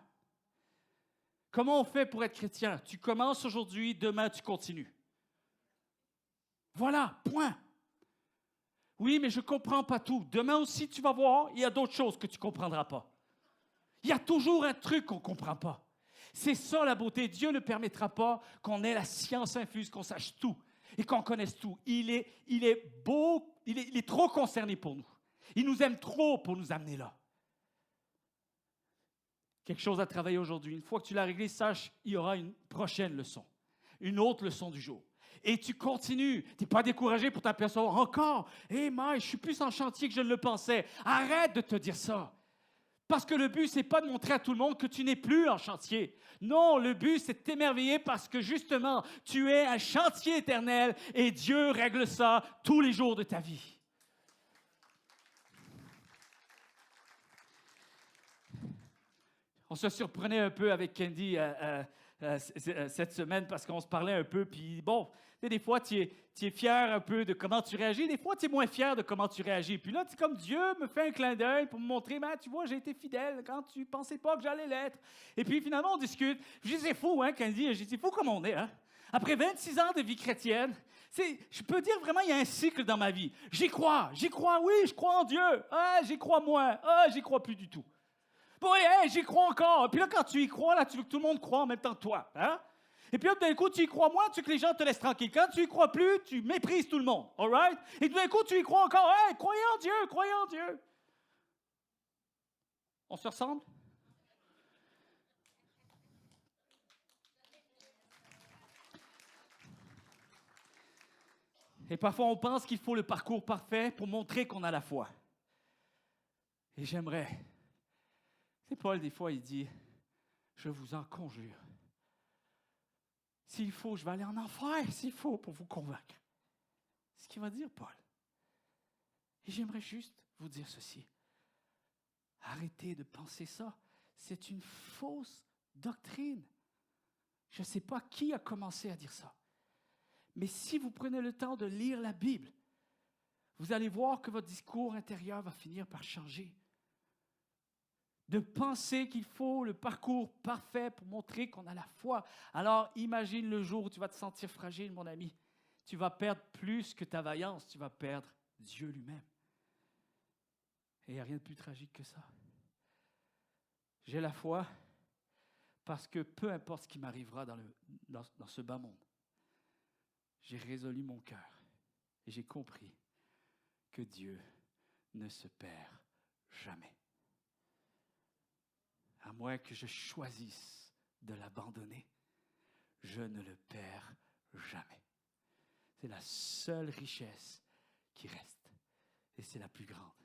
Comment on fait pour être chrétien? Tu commences aujourd'hui, demain tu continues. Voilà, point. Oui, mais je ne comprends pas tout. Demain aussi, tu vas voir, il y a d'autres choses que tu ne comprendras pas. Il y a toujours un truc qu'on ne comprend pas. C'est ça la beauté. Dieu ne permettra pas qu'on ait la science infuse, qu'on sache tout et qu'on connaisse tout. Il est beau, il est trop concerné pour nous. Il nous aime trop pour nous amener là. Quelque chose à travailler aujourd'hui. Une fois que tu l'as réglé, sache, il y aura une prochaine leçon, une autre leçon du jour. Et tu continues. Tu n'es pas découragé pour t'apercevoir encore. Hé, Mike, je suis plus en chantier que je ne le pensais. Arrête de te dire ça. Parce que le but, ce n'est pas de montrer à tout le monde que tu n'es plus en chantier. Non, le but, c'est de t'émerveiller parce que justement, tu es un chantier éternel et Dieu règle ça tous les jours de ta vie. On se surprenait un peu avec Candy cette semaine parce qu'on se parlait un peu. Puis bon, des fois, tu es fier un peu de comment tu réagis. Des fois, tu es moins fier de comment tu réagis. Puis là, c'est comme Dieu me fait un clin d'œil pour me montrer, ben, tu vois, j'ai été fidèle quand tu ne pensais pas que j'allais l'être. Et puis finalement, on discute. Je dis, c'est fou, hein, Candy? Je dis, c'est fou comme on est, hein? Après 26 ans de vie chrétienne, je peux dire vraiment, il y a un cycle dans ma vie. J'y crois, oui, je crois en Dieu. Ah, j'y crois moins. Ah, j'y crois plus du tout. Bon, hey, j'y crois encore. Puis là, quand tu y crois, là, tu veux que tout le monde croit en même temps que toi. Hein? Et puis là, d'un coup, tu y crois moins, tu veux que les gens te laissent tranquille. Quand tu y crois plus, tu méprises tout le monde. All right? Et d'un coup, tu y crois encore. Hey, croyez en Dieu, croyez en Dieu. On se ressemble? Et parfois, on pense qu'il faut le parcours parfait pour montrer qu'on a la foi. Et j'aimerais... C'est Paul, des fois, il dit, je vous en conjure. S'il faut, je vais aller en enfer, s'il faut, pour vous convaincre. C'est ce qu'il va dire, Paul. Et j'aimerais juste vous dire ceci. Arrêtez de penser ça. C'est une fausse doctrine. Je ne sais pas qui a commencé à dire ça. Mais si vous prenez le temps de lire la Bible, vous allez voir que votre discours intérieur va finir par changer. De penser qu'il faut le parcours parfait pour montrer qu'on a la foi. Alors, imagine le jour où tu vas te sentir fragile, mon ami. Tu vas perdre plus que ta vaillance, tu vas perdre Dieu lui-même. Et il n'y a rien de plus tragique que ça. J'ai la foi parce que peu importe ce qui m'arrivera dans ce bas monde, j'ai résolu mon cœur et j'ai compris que Dieu ne se perd jamais. À moins que je choisisse de l'abandonner, je ne le perds jamais. C'est la seule richesse qui reste. Et c'est la plus grande.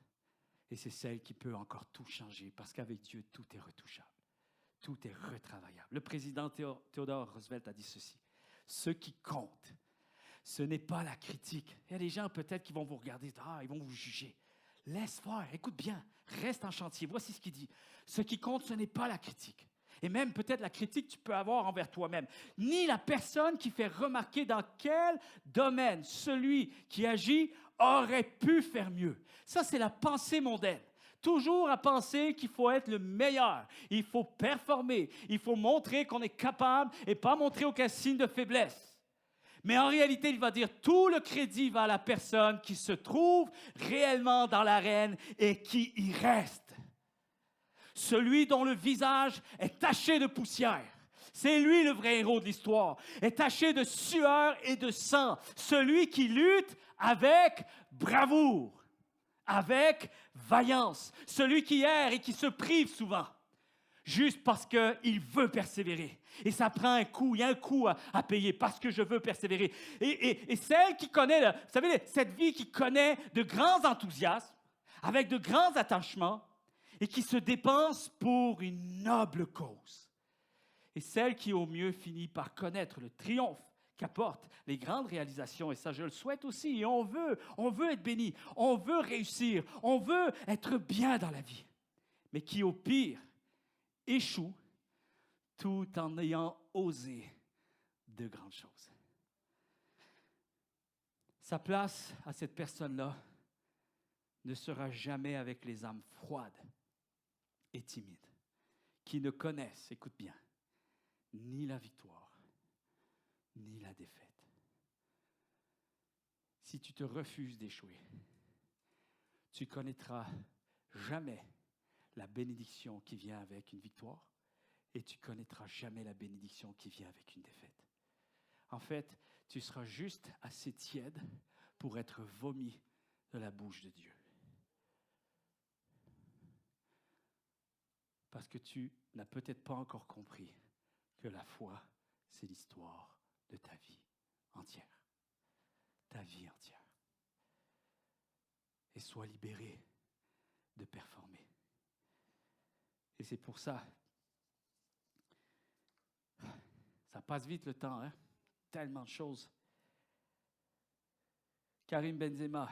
Et c'est celle qui peut encore tout changer, parce qu'avec Dieu, tout est retouchable. Tout est retravaillable. Le président Theodore Roosevelt a dit ceci. Ce qui compte, ce n'est pas la critique. Il y a des gens peut-être qui vont vous regarder, ils vont vous juger. Laisse faire, écoute bien, reste en chantier. Voici ce qu'il dit. Ce qui compte, ce n'est pas la critique. Et même peut-être la critique que tu peux avoir envers toi-même. Ni la personne qui fait remarquer dans quel domaine celui qui agit aurait pu faire mieux. Ça, c'est la pensée mondaine. Toujours à penser qu'il faut être le meilleur. Il faut performer. Il faut montrer qu'on est capable et pas montrer aucun signe de faiblesse. Mais en réalité, il va dire tout le crédit va à la personne qui se trouve réellement dans l'arène et qui y reste. Celui dont le visage est taché de poussière. C'est lui le vrai héros de l'histoire. Est taché de sueur et de sang. Celui qui lutte avec bravoure. avec vaillance. Celui qui erre et qui se prive souvent, juste parce qu'il veut persévérer. Et ça prend un coût, il y a un coût à payer parce que je veux persévérer. Et celle qui connaît, vous savez, cette vie qui connaît de grands enthousiasmes, avec de grands attachements, et qui se dépense pour une noble cause. Et celle qui au mieux finit par connaître le triomphe qu'apportent les grandes réalisations, et ça je le souhaite aussi, et on veut être béni, on veut réussir, on veut être bien dans la vie, mais qui au pire échoue tout en ayant osé de grandes choses. Sa place à cette personne-là ne sera jamais avec les âmes froides et timides, qui ne connaissent, écoute bien, ni la victoire, ni la défaite. Si tu te refuses d'échouer, tu connaîtras jamais la bénédiction qui vient avec une victoire et tu connaîtras jamais la bénédiction qui vient avec une défaite. En fait, tu seras juste assez tiède pour être vomi de la bouche de Dieu. Parce que tu n'as peut-être pas encore compris que la foi, c'est l'histoire de ta vie entière. Ta vie entière. Et sois libéré de performer. Et c'est pour ça, ça passe vite le temps, hein? Tellement de choses. Karim Benzema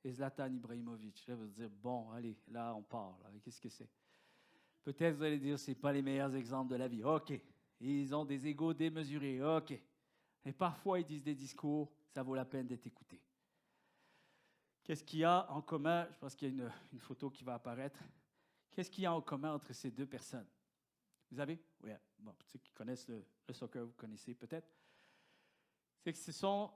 et Zlatan Ibrahimovic, là, vous allez dire, bon, allez, là, on part. Là. Qu'est-ce que c'est? Peut-être vous allez dire, ce n'est pas les meilleurs exemples de la vie. OK. Ils ont des égos démesurés. OK. Mais parfois, ils disent des discours, ça vaut la peine d'être écouté. Qu'est-ce qu'il y a en commun? Je pense qu'il y a une photo qui va apparaître. Qu'est-ce qu'il y a en commun entre ces deux personnes? Vous avez? Oui. Bon, ceux qui connaissent le soccer, vous connaissez peut-être. C'est que ce sont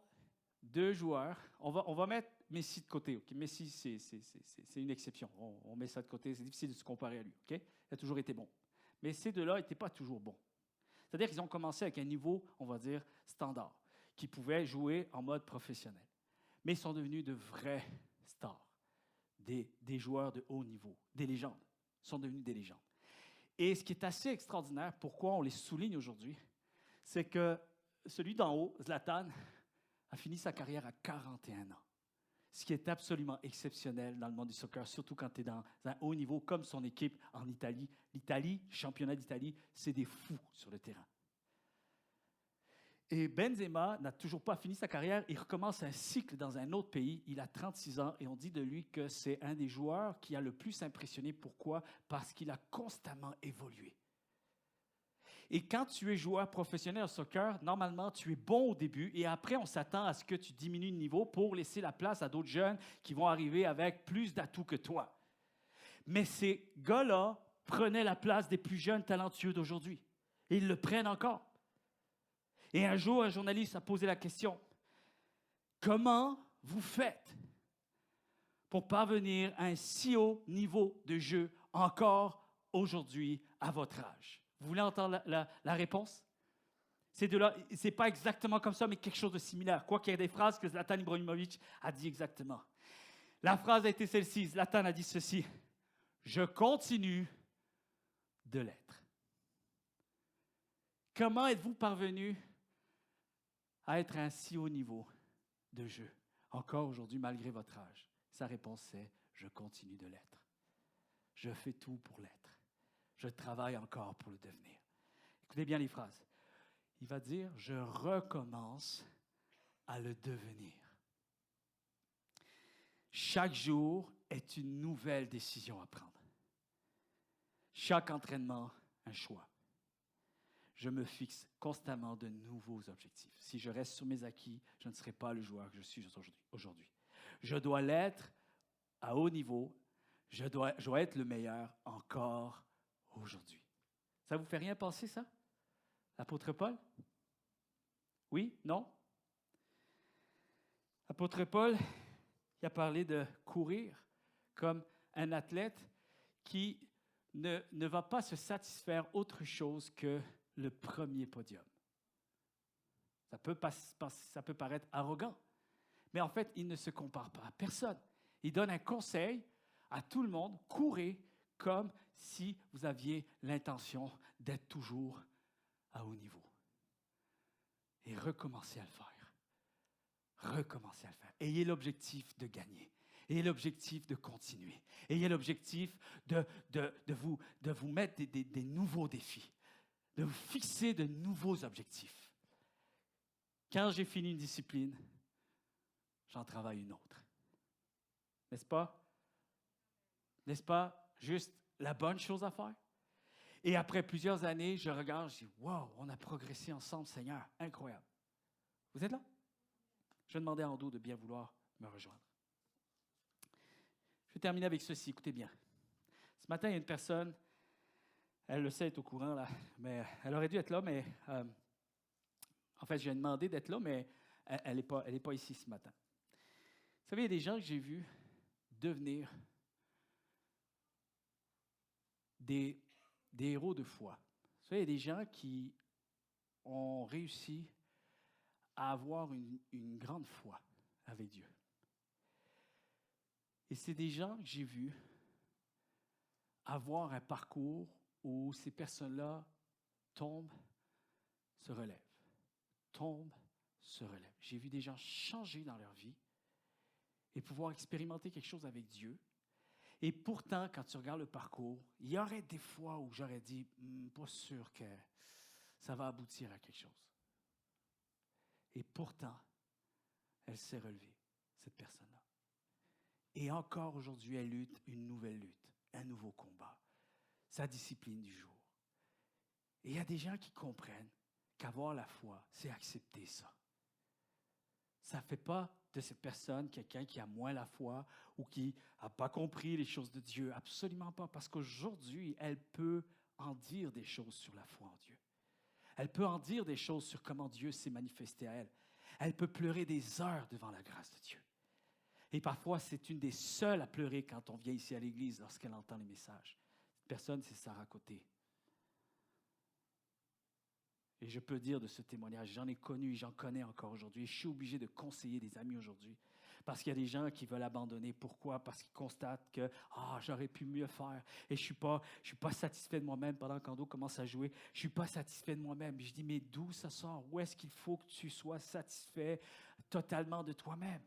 deux joueurs. On va mettre Messi de côté. Okay? Messi, c'est une exception. On met ça de côté. C'est difficile de se comparer à lui. Okay? Il a toujours été bon. Mais ces deux-là n'étaient pas toujours bons. C'est-à-dire qu'ils ont commencé avec un niveau, on va dire, standard, qui pouvaient jouer en mode professionnel. Mais ils sont devenus de vrais stars, des joueurs de haut niveau, des légendes. Ils sont devenus des légendes. Et ce qui est assez extraordinaire, pourquoi on les souligne aujourd'hui, c'est que celui d'en haut, Zlatan, a fini sa carrière à 41 ans. Ce qui est absolument exceptionnel dans le monde du soccer, surtout quand tu es dans un haut niveau, comme son équipe en Italie. L'Italie, championnat d'Italie, c'est des fous sur le terrain. Et Benzema n'a toujours pas fini sa carrière. Il recommence un cycle dans un autre pays. Il a 36 ans et on dit de lui que c'est un des joueurs qui a le plus impressionné. Pourquoi? Parce qu'il a constamment évolué. Et quand tu es joueur professionnel au soccer, normalement, tu es bon au début et après, on s'attend à ce que tu diminues de niveau pour laisser la place à d'autres jeunes qui vont arriver avec plus d'atouts que toi. Mais ces gars-là prenaient la place des plus jeunes talentueux d'aujourd'hui. Et ils le prennent encore. Et un jour, un journaliste a posé la question, comment vous faites pour parvenir à un si haut niveau de jeu encore aujourd'hui à votre âge? Vous voulez entendre la réponse? C'est de là, c'est pas exactement comme ça, mais quelque chose de similaire. Quoi qu'il y ait des phrases que Zlatan Ibrahimovic a dit exactement. La phrase a été celle-ci. Zlatan a dit ceci. Je continue de l'être. Comment êtes-vous parvenu à être à un si haut niveau de jeu, encore aujourd'hui, malgré votre âge? Sa réponse est, je continue de l'être. Je fais tout pour l'être. Je travaille encore pour le devenir. Écoutez bien les phrases. Il va dire, je recommence à le devenir. Chaque jour est une nouvelle décision à prendre. Chaque entraînement, un choix. Je me fixe constamment de nouveaux objectifs. Si je reste sur mes acquis, je ne serai pas le joueur que je suis aujourd'hui. Je dois l'être à haut niveau. Je dois être le meilleur encore aujourd'hui. Ça ne vous fait rien penser, ça? L'apôtre Paul? Oui? Non? L'apôtre Paul, il a parlé de courir comme un athlète qui ne va pas se satisfaire autre chose que le premier podium. Ça peut paraître arrogant, mais en fait, il ne se compare pas à personne. Il donne un conseil à tout le monde, courez comme si vous aviez l'intention d'être toujours à haut niveau. Et recommencez à le faire. Recommencez à le faire. Ayez l'objectif de gagner. Ayez l'objectif de continuer. Ayez l'objectif de vous mettre des nouveaux défis, de vous fixer de nouveaux objectifs. Quand j'ai fini une discipline, j'en travaille une autre. N'est-ce pas? N'est-ce pas juste la bonne chose à faire? Et après plusieurs années, je regarde, je dis, wow, on a progressé ensemble, Seigneur, incroyable. Vous êtes là? Je vais demander à Ando de bien vouloir me rejoindre. Je vais terminer avec ceci, écoutez bien. Ce matin, il y a une personne, elle le sait, elle est au courant, là, mais elle aurait dû être là, mais en fait, je lui ai demandé d'être là, mais elle n'est pas ici ce matin. Vous savez, il y a des gens que j'ai vus devenir des héros de foi. Vous savez, il y a des gens qui ont réussi à avoir une grande foi avec Dieu. Et c'est des gens que j'ai vus avoir un parcours où ces personnes-là tombent, se relèvent, tombent, se relèvent. J'ai vu des gens changer dans leur vie et pouvoir expérimenter quelque chose avec Dieu. Et pourtant, quand tu regardes le parcours, il y aurait des fois où j'aurais dit, pas sûr que ça va aboutir à quelque chose. Et pourtant, elle s'est relevée, cette personne-là. Et encore aujourd'hui, elle lutte une nouvelle lutte, un nouveau combat, sa discipline du jour. Et il y a des gens qui comprennent qu'avoir la foi, c'est accepter ça. Ça ne fait pas de cette personne quelqu'un qui a moins la foi ou qui n'a pas compris les choses de Dieu. Absolument pas, parce qu'aujourd'hui, elle peut en dire des choses sur la foi en Dieu. Elle peut en dire des choses sur comment Dieu s'est manifesté à elle. Elle peut pleurer des heures devant la grâce de Dieu. Et parfois, c'est une des seules à pleurer quand on vient ici à l'église lorsqu'elle entend les messages. Cette personne, c'est Sarah Côté. Et je peux dire de ce témoignage, j'en ai connu, j'en connais encore aujourd'hui. Je suis obligé de conseiller des amis aujourd'hui. Parce qu'il y a des gens qui veulent abandonner. Pourquoi? Parce qu'ils constatent que j'aurais pu mieux faire. Et je suis pas satisfait de moi-même pendant qu'Ando commence à jouer. Je ne suis pas satisfait de moi-même. Je dis, mais d'où ça sort? Où est-ce qu'il faut que tu sois satisfait totalement de toi-même?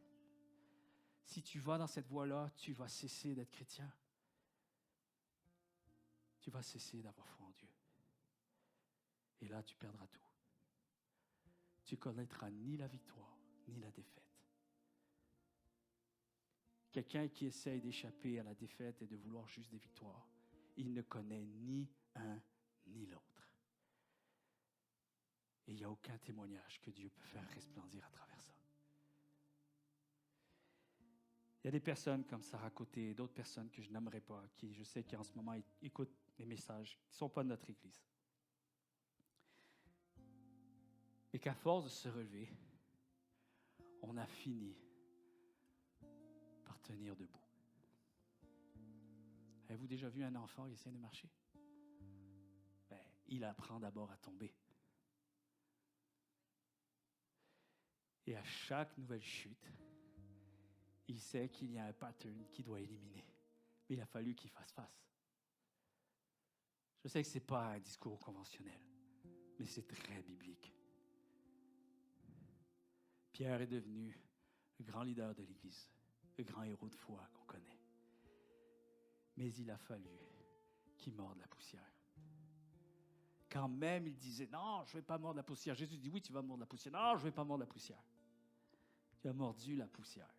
Si tu vas dans cette voie-là, tu vas cesser d'être chrétien. Tu vas cesser d'avoir foi en Dieu. Et là, tu perdras tout. Tu ne connaîtras ni la victoire, ni la défaite. Quelqu'un qui essaye d'échapper à la défaite et de vouloir juste des victoires, il ne connaît ni un ni l'autre. Et il n'y a aucun témoignage que Dieu peut faire resplendir à travers ça. Il y a des personnes comme Sarah Côté, d'autres personnes que je n'aimerais pas, qui je sais qu'en ce moment écoutent mes messages, qui ne sont pas de notre Église. Et qu'à force de se relever, on a fini par tenir debout. Avez-vous déjà vu un enfant qui essaie de marcher? Il apprend d'abord à tomber. Et à chaque nouvelle chute, il sait qu'il y a un pattern qu'il doit éliminer. Mais il a fallu qu'il fasse face. Je sais que ce n'est pas un discours conventionnel, mais c'est très biblique. Pierre est devenu le grand leader de l'Église, le grand héros de foi qu'on connaît. Mais il a fallu qu'il morde la poussière. Quand même, il disait, non, je ne vais pas mordre la poussière. Jésus dit, oui, tu vas mordre la poussière. Non, je ne vais pas mordre la poussière. Tu as mordu la poussière.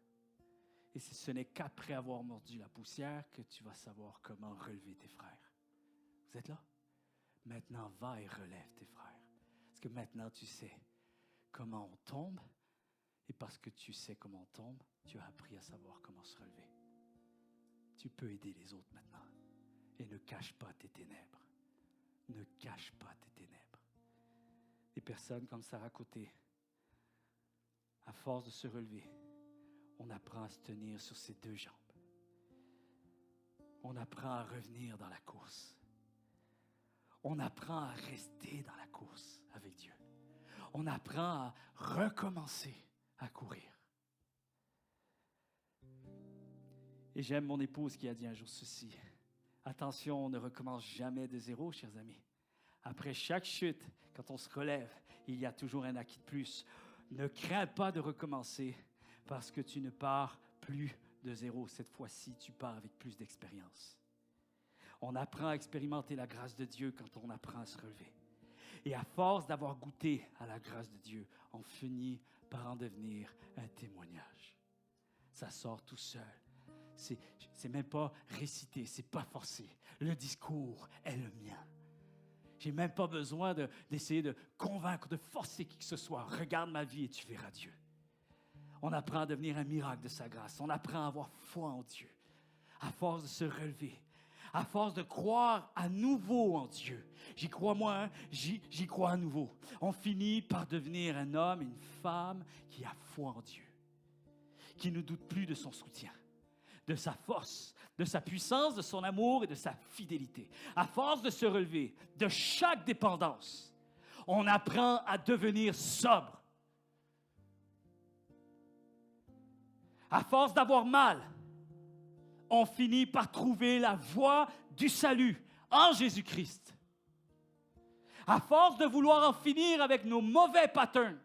Et ce n'est qu'après avoir mordu la poussière que tu vas savoir comment relever tes frères. Vous êtes là? Maintenant, va et relève tes frères. Parce que maintenant, tu sais comment on tombe. Et parce que tu sais comment on tombe, tu as appris à savoir comment se relever. Tu peux aider les autres maintenant. Et ne cache pas tes ténèbres. Ne cache pas tes ténèbres. Des personnes comme Sarah Côté, à force de se relever, on apprend à se tenir sur ses deux jambes. On apprend à revenir dans la course. On apprend à rester dans la course avec Dieu. On apprend à recommencer à courir. Et j'aime mon épouse qui a dit un jour ceci. Attention, on ne recommence jamais de zéro, chers amis. Après chaque chute, quand on se relève, il y a toujours un acquis de plus. Ne crains pas de recommencer parce que tu ne pars plus de zéro. Cette fois-ci, tu pars avec plus d'expérience. On apprend à expérimenter la grâce de Dieu quand on apprend à se relever. Et à force d'avoir goûté à la grâce de Dieu, on finit par en devenir un témoignage. Ça sort tout seul. C'est même pas récité, c'est pas forcé. Le discours est le mien. J'ai même pas besoin d'essayer de convaincre, de forcer qui que ce soit. Regarde ma vie et tu verras Dieu. On apprend à devenir un miracle de sa grâce. On apprend à avoir foi en Dieu. À force de se relever, à force de croire à nouveau en Dieu. J'y crois moi, hein? J'y crois à nouveau. On finit par devenir un homme et une femme qui a foi en Dieu, qui ne doute plus de son soutien, de sa force, de sa puissance, de son amour et de sa fidélité. À force de se relever de chaque dépendance, on apprend à devenir sobre. À force d'avoir mal, on finit par trouver la voie du salut en Jésus-Christ. À force de vouloir en finir avec nos mauvais patterns,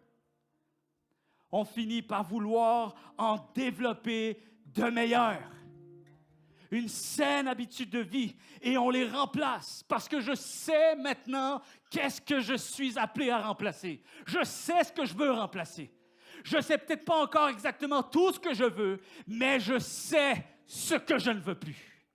on finit par vouloir en développer de meilleurs. Une saine habitude de vie et on les remplace parce que je sais maintenant qu'est-ce que je suis appelé à remplacer. Je sais ce que je veux remplacer. Je ne sais peut-être pas encore exactement tout ce que je veux, mais je sais ce que je ne veux plus.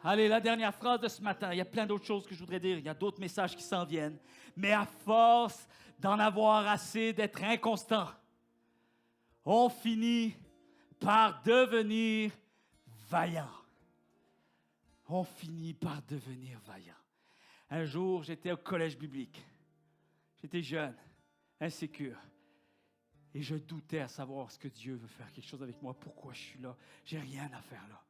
Allez, la dernière phrase de ce matin. Il y a plein d'autres choses que je voudrais dire. Il y a d'autres messages qui s'en viennent. Mais à force d'en avoir assez, d'être inconstant, on finit par devenir vaillant. On finit par devenir vaillant. Un jour, j'étais au collège biblique. J'étais jeune, insécure. Et je doutais à savoir ce que Dieu veut faire quelque chose avec moi. Pourquoi je suis là? J'ai rien à faire là.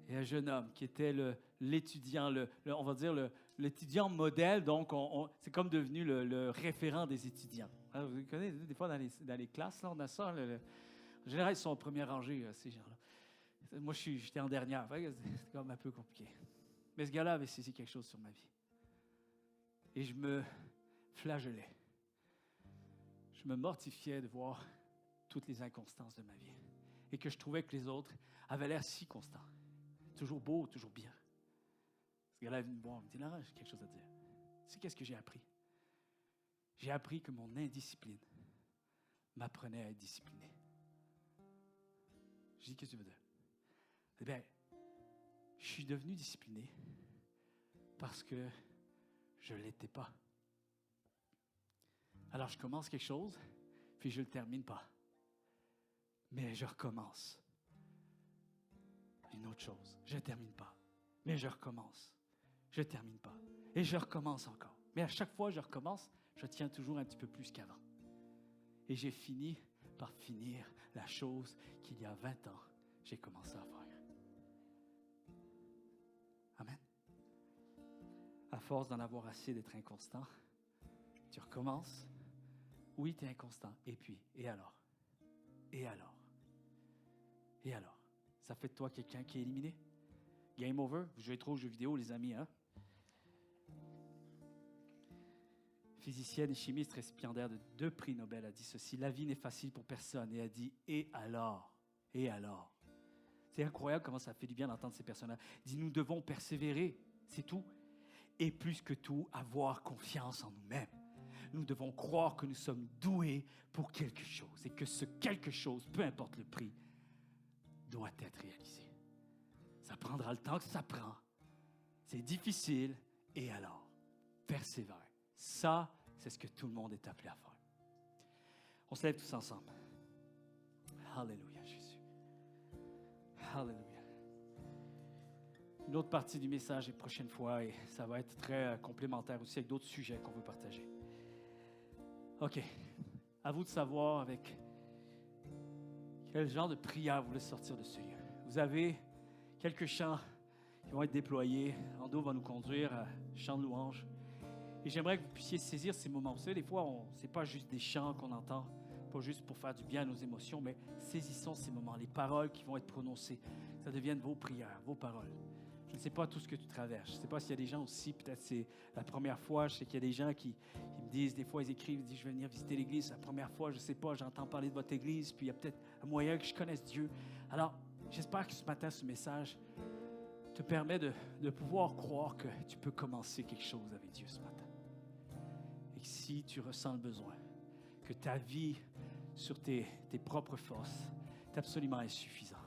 Et un jeune homme qui était l'étudiant, on va dire l'étudiant modèle, donc c'est comme devenu le référent des étudiants. Alors, vous connaissez, des fois dans les classes, là, on a ça. En général, ils sont en première rangée, ces gens-là. Moi, j'étais en dernière. C'est comme un peu compliqué. Mais ce gars-là avait saisi quelque chose sur ma vie. Et je me flagellais. Je me mortifiais de voir toutes les inconstances de ma vie. Et que je trouvais que les autres avaient l'air si constants. Toujours beau, toujours bien. Ce gars-là est venu me voir, il me dit, Laurent, j'ai quelque chose à dire. Tu sais, qu'est-ce que j'ai appris? J'ai appris que mon indiscipline m'apprenait à être discipliné. Je dis, qu'est-ce que tu veux dire? Eh bien, je suis devenu discipliné parce que je ne l'étais pas. Alors, je commence quelque chose, puis je ne le termine pas. Mais je recommence. Une autre chose, je ne termine pas. Mais je recommence. Je ne termine pas. Et je recommence encore. Mais à chaque fois que je recommence, je tiens toujours un petit peu plus qu'avant. Et j'ai fini par finir la chose qu'il y a 20 ans, j'ai commencé à faire. Amen. À force d'en avoir assez d'être inconstant, tu recommences. Oui, tu es inconstant. Et puis, et alors? Et alors? Et alors? Ça fait de toi quelqu'un qui est éliminé? Game over? Vous jouez trop aux jeux vidéo, les amis, hein? Physicienne et chimiste récipiendaire de 2 prix Nobel a dit ceci: la vie n'est facile pour personne. Et a dit, et alors? Et alors? C'est incroyable comment ça fait du bien d'entendre ces personnes-là. Il dit, nous devons persévérer, c'est tout. Et plus que tout, avoir confiance en nous-mêmes. Nous devons croire que nous sommes doués pour quelque chose et que ce quelque chose, peu importe le prix, doit être réalisé. Ça prendra le temps que ça prend. C'est difficile. Et alors? Persévère. Ça, c'est ce que tout le monde est appelé à faire. On se lève tous ensemble. Alléluia, Jésus. Alléluia. Une autre partie du message est prochaine fois et ça va être très complémentaire aussi avec d'autres sujets qu'on veut partager. OK. À vous de savoir avec quel genre de prière vous voulez sortir de ce lieu. Vous avez quelques chants qui vont être déployés. Ando va nous conduire à chant de louange. Et j'aimerais que vous puissiez saisir ces moments. Vous savez, des fois, ce n'est pas juste des chants qu'on entend, pas juste pour faire du bien à nos émotions, mais saisissons ces moments, les paroles qui vont être prononcées. Ça devienne vos prières, vos paroles. Je ne sais pas tout ce que tu traverses. Je ne sais pas s'il y a des gens aussi, peut-être c'est la première fois. Je sais qu'il y a des gens qui me disent, des fois ils écrivent, ils disent, je vais venir visiter l'église. C'est la première fois, je ne sais pas, j'entends parler de votre église, puis il y a peut-être un moyen que je connaisse Dieu. Alors, j'espère que ce matin, ce message te permet de pouvoir croire que tu peux commencer quelque chose avec Dieu ce matin. Et que si tu ressens le besoin, que ta vie sur tes propres forces est absolument insuffisante,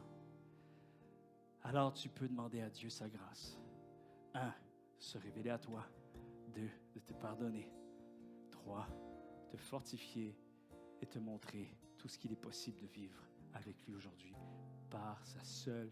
alors tu peux demander à Dieu sa grâce. 1, se révéler à toi. 2, de te pardonner. 3, te fortifier et te montrer tout ce qu'il est possible de vivre avec lui aujourd'hui par sa seule